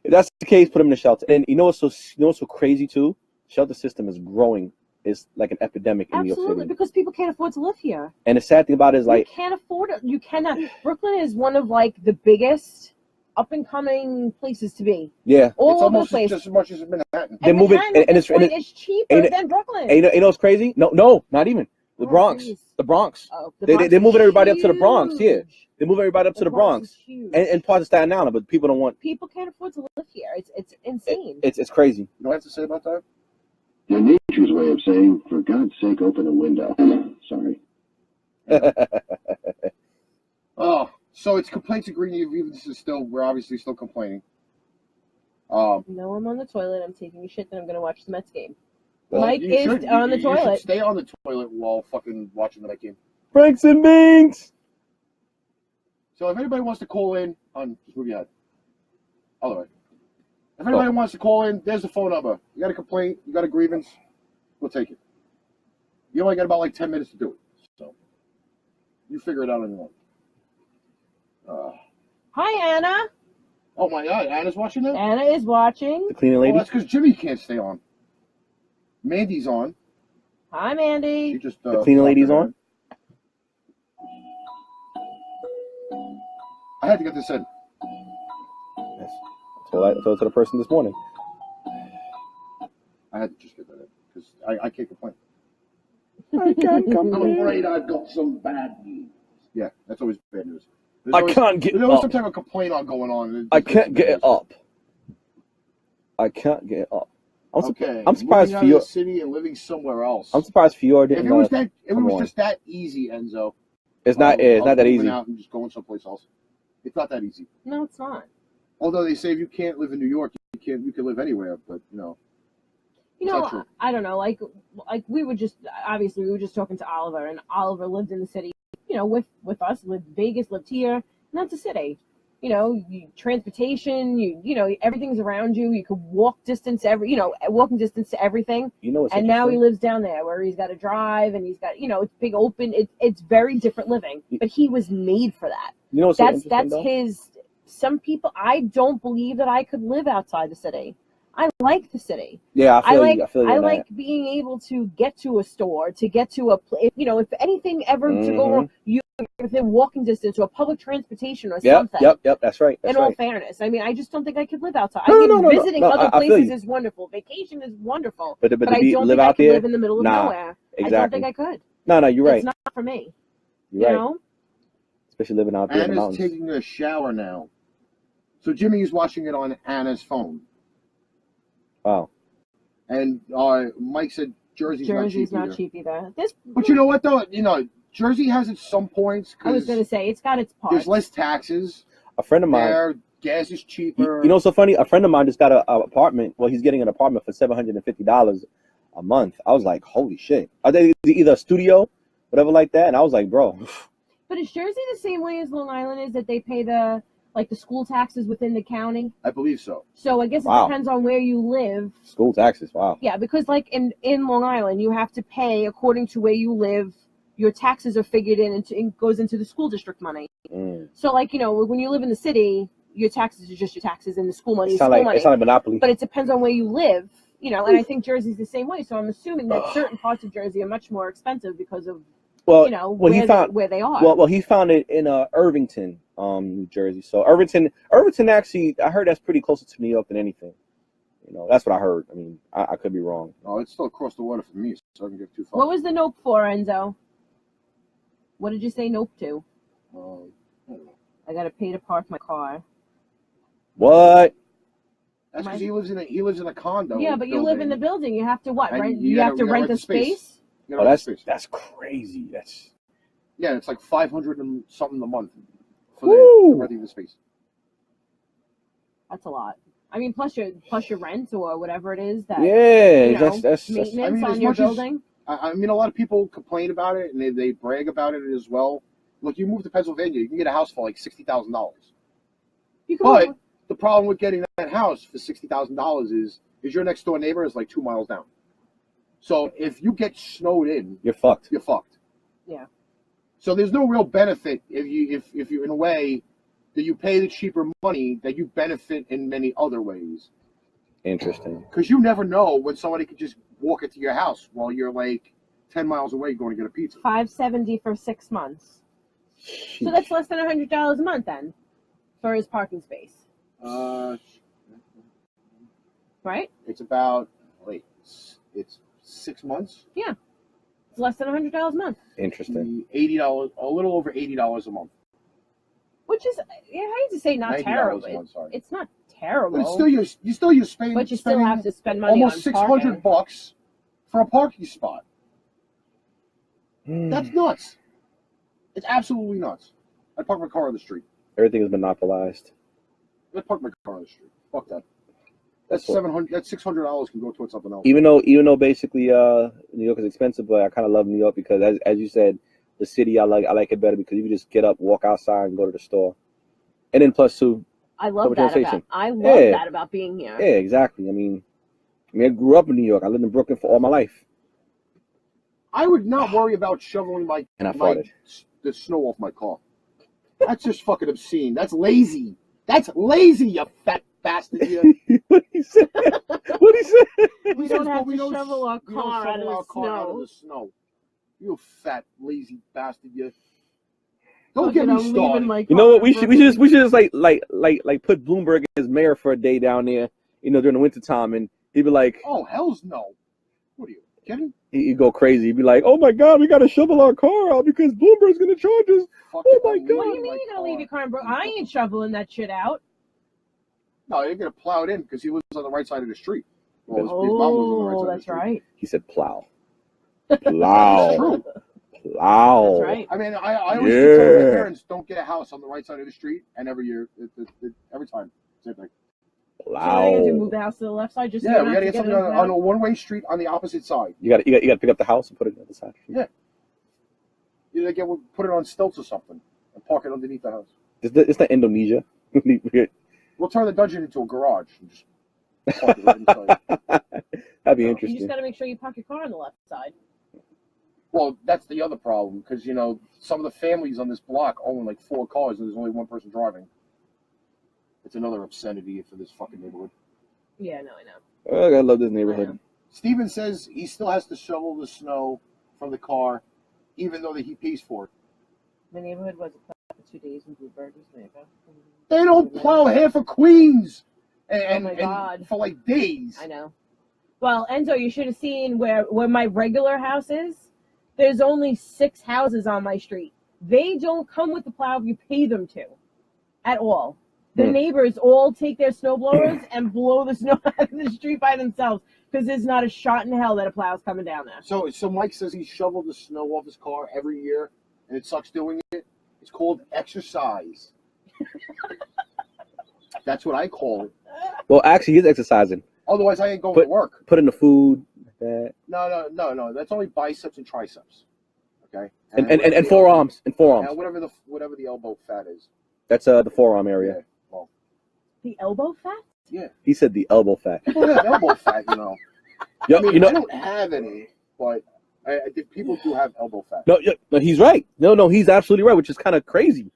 If that's the case, put them in the shelter. And you know what's so crazy too? Shelter system is growing. It's like an epidemic in New York Absolutely, City. because people can't afford to live here. And the sad thing about it is like you can't afford it. You cannot. Brooklyn is one of like the biggest up and coming places to be. yeah. All It's over the almost place. just as much as Manhattan. They're And moving, Manhattan at and this point is cheaper than Brooklyn. And you know what's crazy? No, not even the Oh, Bronx. geez. The Bronx. Oh, They're Bronx moving is everybody up to the Bronx. Yeah, huge. they move everybody up to the Bronx is huge. and parts of Staten Island, but people don't want. People can't afford to live here. It's insane. It's crazy. You know what I have to say about that? Your nature's way of saying, for God's sake, open a window. Sorry. Oh, so it's Complaints and Grievances still. We're obviously still complaining. No, I'm on the toilet. I'm taking a shit. Then I'm gonna watch the Mets game. Well, Mike you is should- on the you should toilet. stay on the toilet while fucking watching the Met game. Franks and beans. So if anybody wants to call in, just move your head. Other way. If anybody wants to call in, there's the phone number. You got a complaint, you got a grievance, we'll take it. You only got about like 10 minutes to do it. So you figure it out on your own. Hi, Anna. Oh my God, Anna's watching that? Anna is watching. The cleaning Oh, lady. that's because Jimmy can't stay on. Mandy's on. Hi, She Mandy. just The cleaning lady's popped her on. head. I had to get this in. Yes. I told it to the person this morning. I had to just get that in because I can't complain. I can't I'm complain. afraid I've got some bad news. Yeah, that's always bad news. I can't get There's always up. some type of complaint on going on. I can't get it up. I can't get it up. Okay, I'm surprised moving out for you. of the city and living somewhere else. I'm surprised Fior If didn't. it was that, if it come was on. just that easy, Enzo. It's not. It's not that moving easy. out and just going someplace else. It's not that easy. No, it's not. Although they say if you can't live in New York, you can live anywhere. But You It's not true. know, I don't know. Like we were just talking to Oliver, and Oliver lived in the city. You know, with us, lived Vegas, lived here, and that's a city. You know, transportation. You know, everything's around you. You could walking distance to everything. You know what's And now he interesting? lives down there where he's got to drive, and he's got it's big open. It's very different living, but he was made for that. You know what's so That's interesting, though? his. Some people, I don't believe that I could live outside the city. I like the city. Yeah, I feel like you. I feel you. I on like being able to get to a store, to get to a place. You know, if anything ever to go wrong, you within walking distance or public transportation or that. something. Yep. That's right. That's In all right. fairness, I mean, I just don't think I could live outside. No, I think no. visiting No, other I feel places you. is wonderful. Vacation is wonderful. But I don't live think I out could there. live in the middle of Nah, nowhere. exactly. I don't think I could. No, you're right. It's not for me. You're You right. know? Especially living out there in the Anna's mountains. taking a shower now, so Jimmy is watching it on Anna's phone. Wow. And Mike said Jersey's not Jersey's cheap either. either. But you know what though? Jersey has its some points I was because going to say it's got its parts. there's less taxes. A friend of mine. There, gas is cheaper. You know what's so funny? A friend of mine just got an apartment. Well, he's getting an apartment for $750 a month. I was like, holy shit. Are they either a studio, whatever like that? And I was like, bro. But is Jersey the same way as Long Island is, that they pay the school taxes within the county? I believe so. So I guess it Wow. depends on where you live. School taxes. Wow. Yeah, because like in Long Island, you have to pay according to where you live. Your taxes are figured in and it goes into the school district money. Mm. So like, when you live in the city, your taxes are just your taxes, and the school money is It's school not like money. it's not like Monopoly. But it depends on where you live, and I think Jersey's the same way. So I'm assuming that certain parts of Jersey are much more expensive because of Well, where they are. Well, he found it in Irvington, New Jersey. So Irvington actually, I heard that's pretty closer to New York than anything. That's what I heard. I mean, I could be wrong. Oh, it's still across the water for me, so I can get too far. What was the nope for, Enzo? What did you say nope to? I don't know. I gotta pay to park my car. What? That's because he lives in a condo. Yeah, but you live in the building. You have to what? And Rent? you You gotta- have to you gotta rent a rent the space. space. You Oh, know, that's crazy. That's yeah, it's like $500 and something a month for Woo! the renting the space. That's a lot. I mean, plus your rent or whatever it is that yeah. That's maintenance I mean, as on your much as- building. I mean, a lot of people complain about it and they brag about it as well. Look, you move to Pennsylvania, you can get a house for like $60,000. You can But move- the problem with getting that house for $60,000 is your next door neighbor is like 2 miles down. So if you get snowed in, you're fucked. you're fucked. Yeah. So there's no real benefit if you in a way that you pay the cheaper money, that you benefit in many other ways. Interesting. Because you never know when somebody could just walk into your house while you're like 10 miles away going to get a pizza. $570 for 6 months. So that's less than $100 a month then for his parking space. Right? It's about, it's 6 months? Yeah. It's less than $100 a month. Interesting. $80, a little over $80 a month. Which is, I hate to say not terrible. a month, sorry. It's not terrible. But it's still you're spending, but you still have to spend money almost on parking. $600 for a parking spot. That's nuts. It's absolutely nuts. I park my car on the street. Everything is monopolized. I park my car on the street. Fuck that. That's $700. That's $600 can go towards something else. Even though basically New York is expensive, but I kind of love New York because as you said, the city I like it better because you can just get up, walk outside, and go to the store. And then plus two, I love that about being here. Yeah, exactly. I mean, I grew up in New York. I lived in Brooklyn for all my life. I would not worry about shoveling the snow off my car. That's just fucking obscene. That's lazy. That's lazy, you fat bastard. What he said? What he said? We don't have to shovel our car out of the snow. You fat lazy bastard. You. Don't get me started. You know what? We should just like put Bloomberg as mayor for a day down there. During the wintertime, and he'd be like, "Oh hell's no! What are you kidding?" He'd go crazy. He'd be like, "Oh my God, we got to shovel our car out because Bloomberg's gonna charge us." Oh my God! What do you mean you're gonna leave your car in Brooklyn? I ain't shoveling that shit out. No, you're gonna plow it in because he lives on the right side of the street. Well, his mom lives on the right side of the street. Right. He said plow. Plow. That's true. Plow. That's right. I mean, I always tell my parents don't get a house on the right side of the street, and every time, same thing. Plow. So you move the house to the left side, just we gotta get something on a one-way street on the opposite side. You got to pick up the house and put it on the other side. Yeah. You gotta put it on stilts or something and park it underneath the house. It's not Indonesia. We'll turn the dungeon into a garage and just park it right inside. That'd be interesting. You just gotta make sure you park your car on the left side. Well, that's the other problem because some of the families on this block own like 4 cars and there's only one person driving. It's another obscenity for this fucking neighborhood. Yeah, no, I know. I love this neighborhood. Steven says he still has to shovel the snow from the car, even though he pays for it. The neighborhood was plowed for 2 days in Bluebird. They don't plow half of Queens and for like days. I know. Well, Enzo, you should have seen where my regular house is. There's only 6 houses on my street. They don't come with the plow you pay them to at all. The neighbors all take their snow blowers and blow the snow out of the street by themselves because there's not a shot in hell that a plow's coming down there. So Mike says he shoveled the snow off his car every year, and it sucks doing it. It's called exercise. That's what I call it. Well, actually, he's exercising. Otherwise, I ain't going to work. Put in the food. Like that. No. That's only biceps and triceps. Okay. And forearms. And forearms. And whatever the elbow fat is. That's the forearm area. Yeah. Well, the elbow fat? Yeah. He said the elbow fat. People have elbow fat, Yep, I don't have any, but I think people do have elbow fat. No, he's right. No, he's absolutely right, which is kind of crazy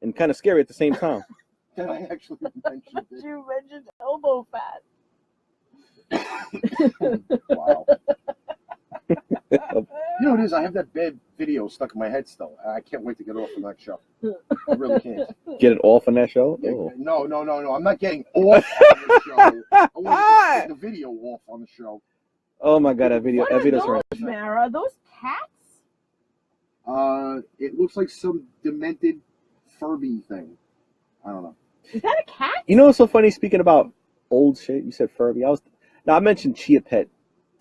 and kind of scary at the same time. Did I actually mention it? You mentioned elbow fat. Wow. You know what it is? I have that bad video stuck in my head still. I can't wait to get off from that show. I really can't. Get it off on that show? Yeah, Oh. No. I'm not getting off on the show. I want to get the video off on the show. Oh my God, that video! What that video's are those, Mara? Are those cats? It looks like some demented Furby thing. I don't know. Is that a cat? You know what's so funny? Speaking about old shit, you said Furby. I mentioned Chia Pet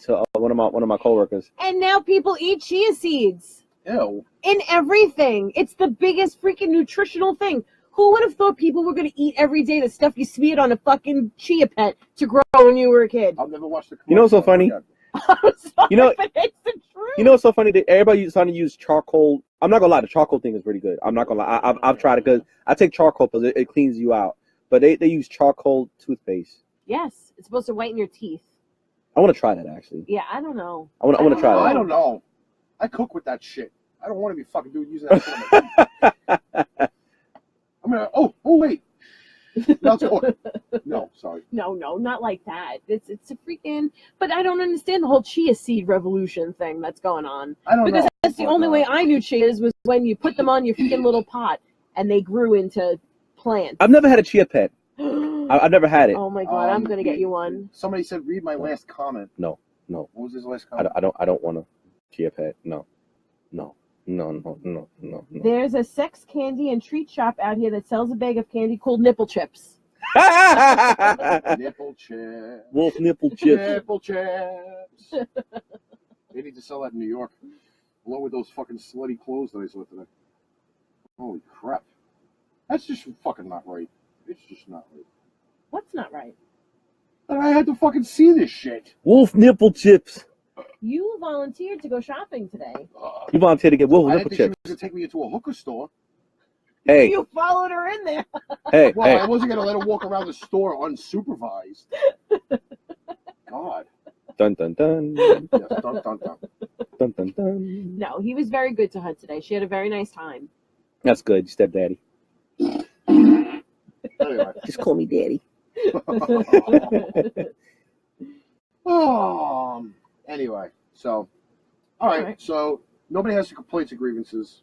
to one of my coworkers. And now people eat chia seeds. Ew. In everything. It's the biggest freaking nutritional thing. Who would have thought people were going to eat every day the stuff you smeared on a fucking Chia Pet to grow when you were a kid? I've never watched the commercial. You know what's so funny? I'm sorry, but it's the truth. You know what's so funny? That everybody's trying to use charcoal. I'm not gonna lie, the charcoal thing is pretty good. I'm not gonna lie. I've tried it because I take charcoal because it cleans you out. But they use charcoal toothpaste. Yes, it's supposed to whiten your teeth. I want to try that actually. Yeah, I don't know. I want to try that. I don't know. I cook with that shit. I don't want to be fucking using that shit. I'm gonna. Oh, wait. No, sorry. No, not like that. It's a freaking. But I don't understand the whole chia seed revolution thing that's going on. I don't Because know. that's the only way I knew chias was when you put them on your freaking little pot and they grew into plants. I've never had a chia pet. I've never had it. Oh my god, I'm gonna get you one. Somebody said, "Read my last comment." No. What was his last comment? I don't want a chia pet. No. There's a sex candy and treat shop out here that sells a bag of candy called nipple chips. Nipple chips. Wolf nipple chips. Nipple chips. They need to sell that in New York, along with those fucking slutty clothes that I saw today. Holy crap! That's just fucking not right. It's just not right. What's not right? And I had to fucking see this shit. Wolf nipple chips. You volunteered to go shopping today. You volunteered to get wolf I nipple didn't think she chips. was gonna take me into a hooker store. Hey, You followed her in there. hey, Well, hey. I wasn't gonna let her walk around the store unsupervised. God. Dun dun dun. Yes, dun, dun, dun. Dun dun dun. No, he was very good to her today. She had a very nice time. That's good, stepdaddy. Anyway. Just call me daddy. Anyway, so all right, so nobody has complaints and grievances.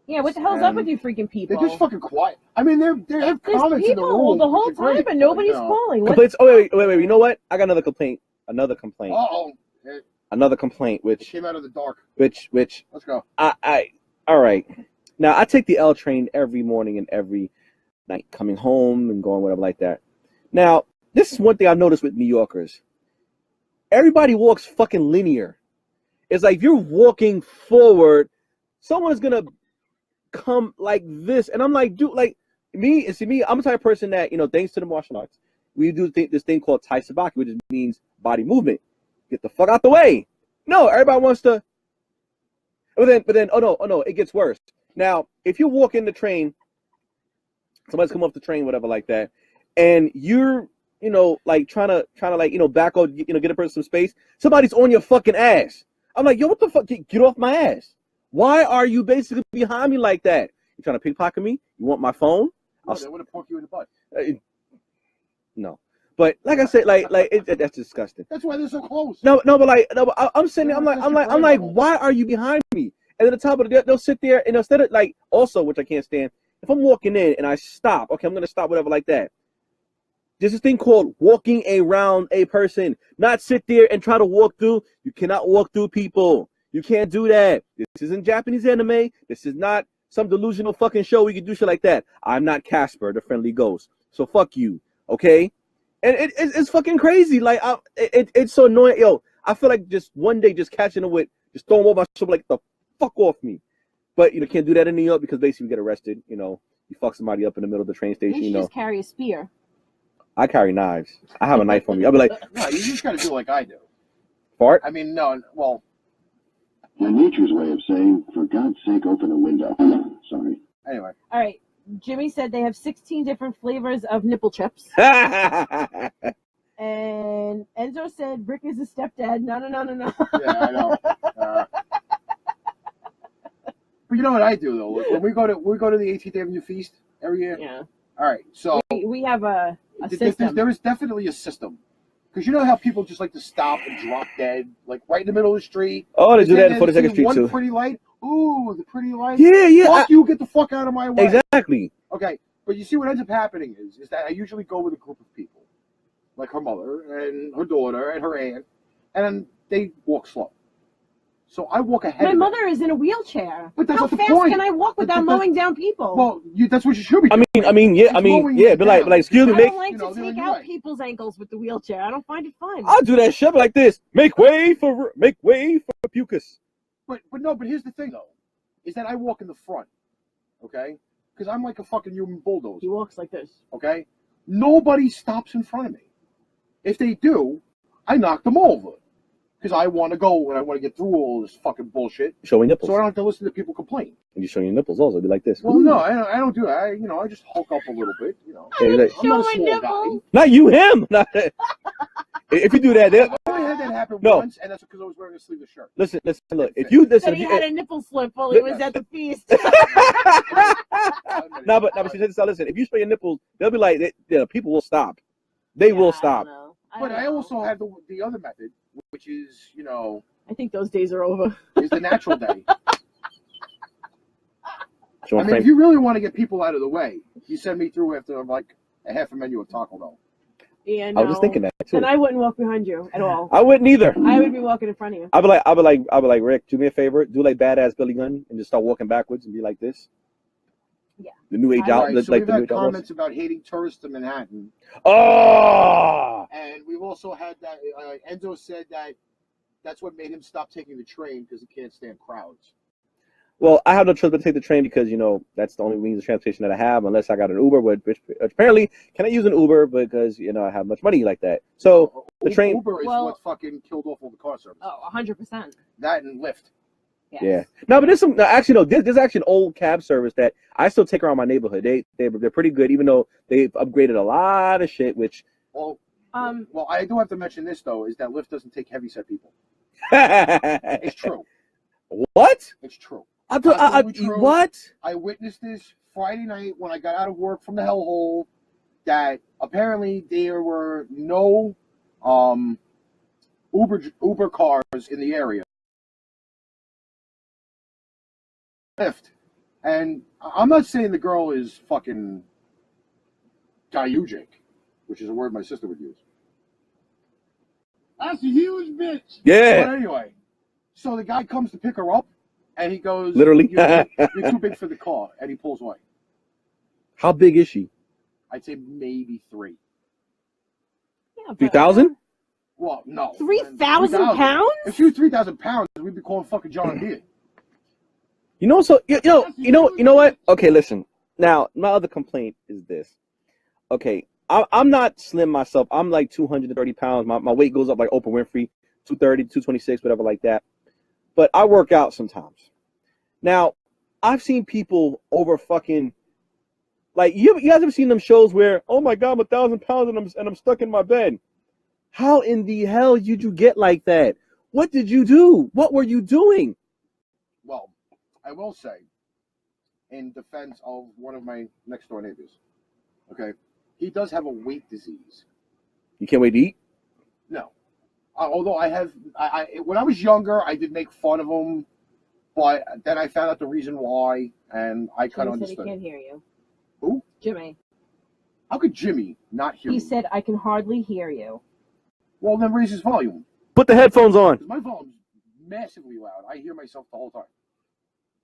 Yeah, what the hell's up with you freaking people? They're just fucking quiet. I mean, they have There's comments in the people room the whole which is time, great, but nobody's you know. calling. What? Complaints. Oh wait. You know what? I got another complaint. Uh-oh. It Another complaint. Which came out of the dark. Let's go. I all right. Now I take the L train every morning and every night, coming home and going whatever like that. Now this is one thing I've noticed with New Yorkers. Everybody walks fucking linear. It's like if you're walking forward, someone's gonna come like this, and I'm like, dude, like me. I'm the type of person that, you know, thanks to the martial arts, we do this thing called Tai Sabaki, which means body movement. Get the fuck out the way. No, everybody wants to. But then, oh no, it gets worse. Now, if you walk in the train, somebody's come off the train, whatever like that, and you're, you know, like trying to like, you know, back out, you know, get a person some space. Somebody's on your fucking ass. I'm like, yo, what the fuck? Get off my ass. Why are you basically behind me like that? You trying to pickpocket me? You want my phone? No, they want to poke you in the butt. No. But like I said, that's disgusting. That's why they're so close. But I'm sitting there, I'm like, why are you behind me? And at the top of the, they'll sit there, and instead of like, also, which I can't stand, if I'm walking in and I stop, okay, I'm gonna stop, whatever like that. There's this thing called walking around a person, not sit there and try to walk through. You cannot walk through people. You can't do that. This isn't Japanese anime. This is not some delusional fucking show where you can do shit like that. I'm not Casper, the friendly ghost. So fuck you, okay? And it's fucking crazy. Like, it's so annoying. Yo, I feel like just one day just catching it with, just throwing over my shoulder like, the fuck off me. But, you know, can't do that in New York because basically you get arrested. You know, you fuck somebody up in the middle of the train station, You you know. just carry a spear. I carry knives. I have a knife on me. I'll be like, No, you just got to do like I do. fart? I mean, no, well. My nature's way of saying, for God's sake, open a window. Sorry. Anyway. All right. Jimmy said they have 16 different flavors of nipple chips. Yeah, And Enzo said Rick is a stepdad. No. Yeah, I know. But you know what I do though? Like, when we go to the 18th Avenue Feast every year. Yeah. All right, so We have a system. there is definitely a system, because you know how people just like to stop and drop dead, like right in the middle of the street. oh, they do that And for the see second street one too. pretty light. Ooh, the pretty light. Yeah. Fuck you! Get the fuck out of my way. Exactly. Okay, but you see what ends up happening is that I usually go with a group of people, like her mother and her daughter and her aunt, and they walk slow. So I walk ahead. My of them. mother is in a wheelchair. But that's How not the fast point. can I walk without But that's- mowing down people? Well, that's what you should be I doing. mean, yeah. But like, excuse me, I make. don't like you know, to they're take in out your way. people's ankles with the wheelchair. I don't find it fun. I'll do that shit like this. Make way for Pucus. But here's the thing though, is that I walk in the front, okay? Because I'm like a fucking human bulldozer, He walks like this. okay? Nobody stops in front of me. If they do, I knock them over. Because I want to go and I want to get through all this fucking bullshit, Showing nipples. so I don't have to listen to people complain. And you show your nipples also. Be like this. Well, no, I don't do that. I just hulk up a little bit, Yeah, you're like, I'm not a Show my small guy. nipples. not you, him. If you do that, I only had that happen No. once, and that's because I was wearing a sleeveless shirt. listen. Look, if you listen, Said he had a nipple slip while he was at the feast. No, but she said, listen, if you show your nipples, they'll be like, people will stop. They will stop. But I also have the other method, which is, I think those days are over. is the natural day. I mean, if you really want to get people out of the way, you send me through after like a half a menu of Taco Bell. Yeah, no. I was just thinking that too. And I wouldn't walk behind you at all. I wouldn't either. I would be walking in front of you. I'd be like, Rick, do me a favor, do like badass Billy Gunn and just start walking backwards and be like this. Yeah. The new age out, Right, so like we've the new had age comments about hating tourists to Manhattan. Oh. And we've also had that Enzo said that's what made him stop taking the train because he can't stand crowds. Well, I have no choice but to take the train because, that's the only means of transportation that I have unless I got an Uber, which apparently cannot use an Uber because, I have much money like that. So the train. Uber is what fucking killed off all the car service. Oh, 100%. That and Lyft. Yes. Yeah. No, but there's some. There's actually an old cab service that I still take around my neighborhood. They're pretty good, even though they've upgraded a lot of shit. Which. Well, I do have to mention this though, is that Lyft doesn't take heavyset people. It's It's true. What? It's true. True. What? I witnessed this Friday night when I got out of work from the hellhole. That apparently there were no Uber cars in the area. Lyft, and I'm not saying the girl is fucking diugic, which is a word my sister would use. That's a huge bitch. Yeah. But anyway, so the guy comes to pick her up, and he goes, Literally? You're too big for the car," and he pulls away. How big is she? I'd say maybe 3. Yeah, 3,000? Well, no. 3,000 pounds? If she was 3,000 pounds, we'd be calling fucking John Deere. So you know what? Okay, listen. Now my other complaint is this. Okay, I'm not slim myself. I'm like 230 pounds. My weight goes up like Oprah Winfrey, 230, 226, whatever like that. But I work out sometimes. Now, I've seen people over fucking like you guys ever seen them shows where, oh my God, I'm 1,000 pounds and I'm stuck in my bed. How in the hell did you get like that? What did you do? What were you doing? Well, I will say, in defense of one of my next door neighbors, okay, he does have a weight disease. You can't wait to eat? No. Although when I was younger, I did make fun of him, but then I found out the reason why, and I kind of Jimmy said understood. he can't hear you. Who? Jimmy. How could Jimmy not hear me? He said, I can hardly hear you. Well, then raise his volume. Put the headphones on. Because my volume's massively loud. I hear myself the whole time.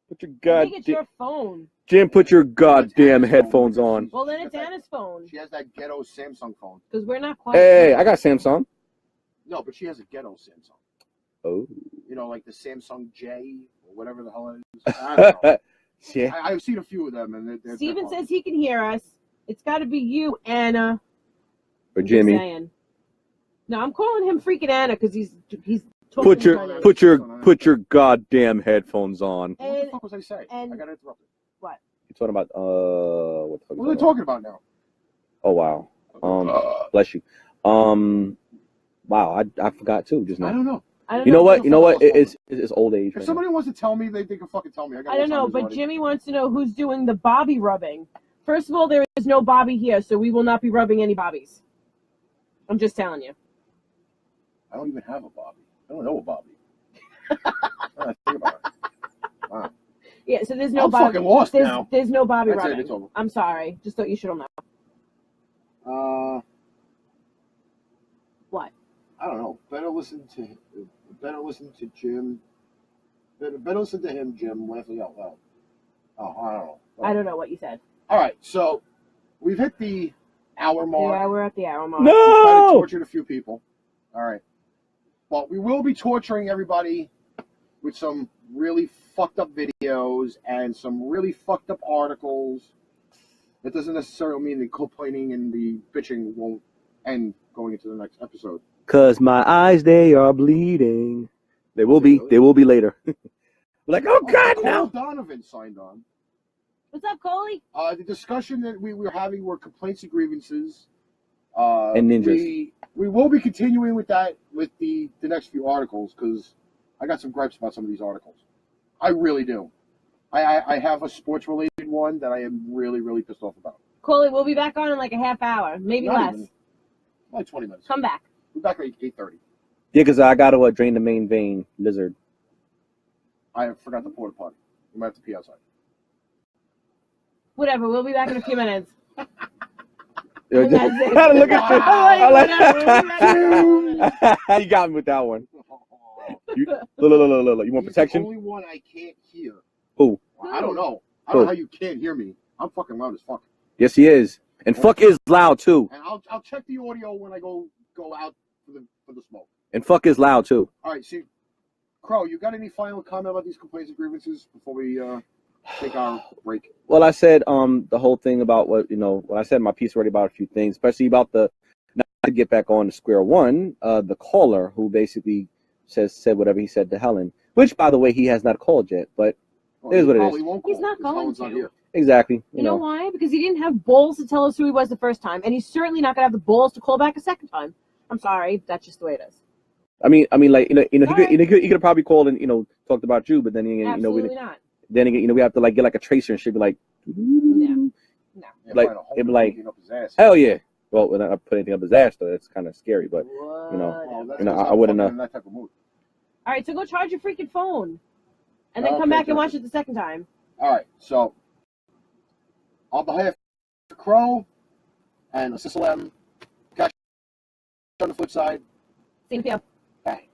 Put your I think it's your phone. Jim, put your goddamn headphones on. Well, then it's Anna's phone. She has that ghetto Samsung phone. Because we're not quite. Hey, I got Samsung. No, but she has a ghetto Samsung. Oh. Like the Samsung J or whatever the hell it is. I don't know. Yeah. I've seen a few of them, and they're Steven says he can hear us. It's got to be you, Anna. Or Jimmy. Saying. No, I'm calling him freaking Anna because he's Put your goddamn headphones on. What the fuck was I saying? I and- got interrupted. What? You're talking about what the fuck? What are they talking about now? Oh wow. Bless you. Wow, I forgot too just now. I don't know. You know what? It's old age. If somebody wants to tell me, they can fucking tell me. I don't know, but Jimmy wants to know who's doing the Bobby rubbing. First of all, there is no Bobby here, so we will not be rubbing any Bobbies. I'm just telling you. I don't even have a Bobby. I don't know a Bobby. Think about it. Wow. Yeah, so there's no I'm Bobby. fucking lost now. There's no Bobby That's it, rubbing. it's over. I'm sorry. Just thought you should all know. What? I don't know. Better listen to Jim. Better listen to him, Jim, laughing out loud. Oh, I don't know. I don't know what you said. All right, so we've hit the hour mark. Yeah, we're at the hour mark. We've kind of No. tortured a few people. All right. But we will be torturing everybody with some really fucked up videos and some really fucked up articles. That doesn't necessarily mean the complaining and the bitching won't end going into the next episode. 'Cause my eyes, they are bleeding. They will be later. Like, oh God, Cole no. Donovan signed on. What's up, Coley? The discussion that we were having were complaints and grievances. And ninjas. We will be continuing with that with the next few articles because I got some gripes about some of these articles. I really do. I have a sports-related one that I am really, really pissed off about. Coley, we'll be back on in like a half hour, maybe Not less. even. Like 20 minutes. Come back. We're back at 8:30. Yeah, because I got to drain the main vein, lizard. I forgot the porta potty. We might have to pee outside. Whatever, we'll be back in a few minutes. Yo, And that's it. look at you. Wow. Whatever. You got me with that one. You, look. You want He's protection? the only one I can't hear. Who? I don't know. I Who? don't know how you can't hear me. I'm fucking loud as fuck. Yes, he is. And fuck is loud too. And I'll check the audio when I go out for the smoke. And fuck is loud too. All right, see, Crow, you got any final comment about these complaints and grievances before we take our break? Well, I said the whole thing about what I said my piece already about a few things, especially about the not to get back on to square one. The caller who basically said whatever he said to Helen, which by the way he has not called yet, but it is what it is. Won't He's call, not 'cause going Helen's to. not here. Exactly. You know why? Because he didn't have balls to tell us who he was the first time, and he's certainly not gonna have the balls to call back a second time. I'm sorry, that's just the way it is. I mean, like he could have probably called and talked about you, but then Absolutely not. Then again, we have to like get like a tracer and she'd be like, No. Yeah, Like, find a hole it'd be to like, dig up his ass. hell yeah. Well, when I put anything up his ass, though, that's kind of scary. But Well, that's you know, 'cause I I'm wouldn't fucking in that type of mood. All right, so go charge your freaking phone, and then come back and watch it the second time. All right, so on behalf of Crow and Assissalem, catch on the flip side. Same deal. Bang.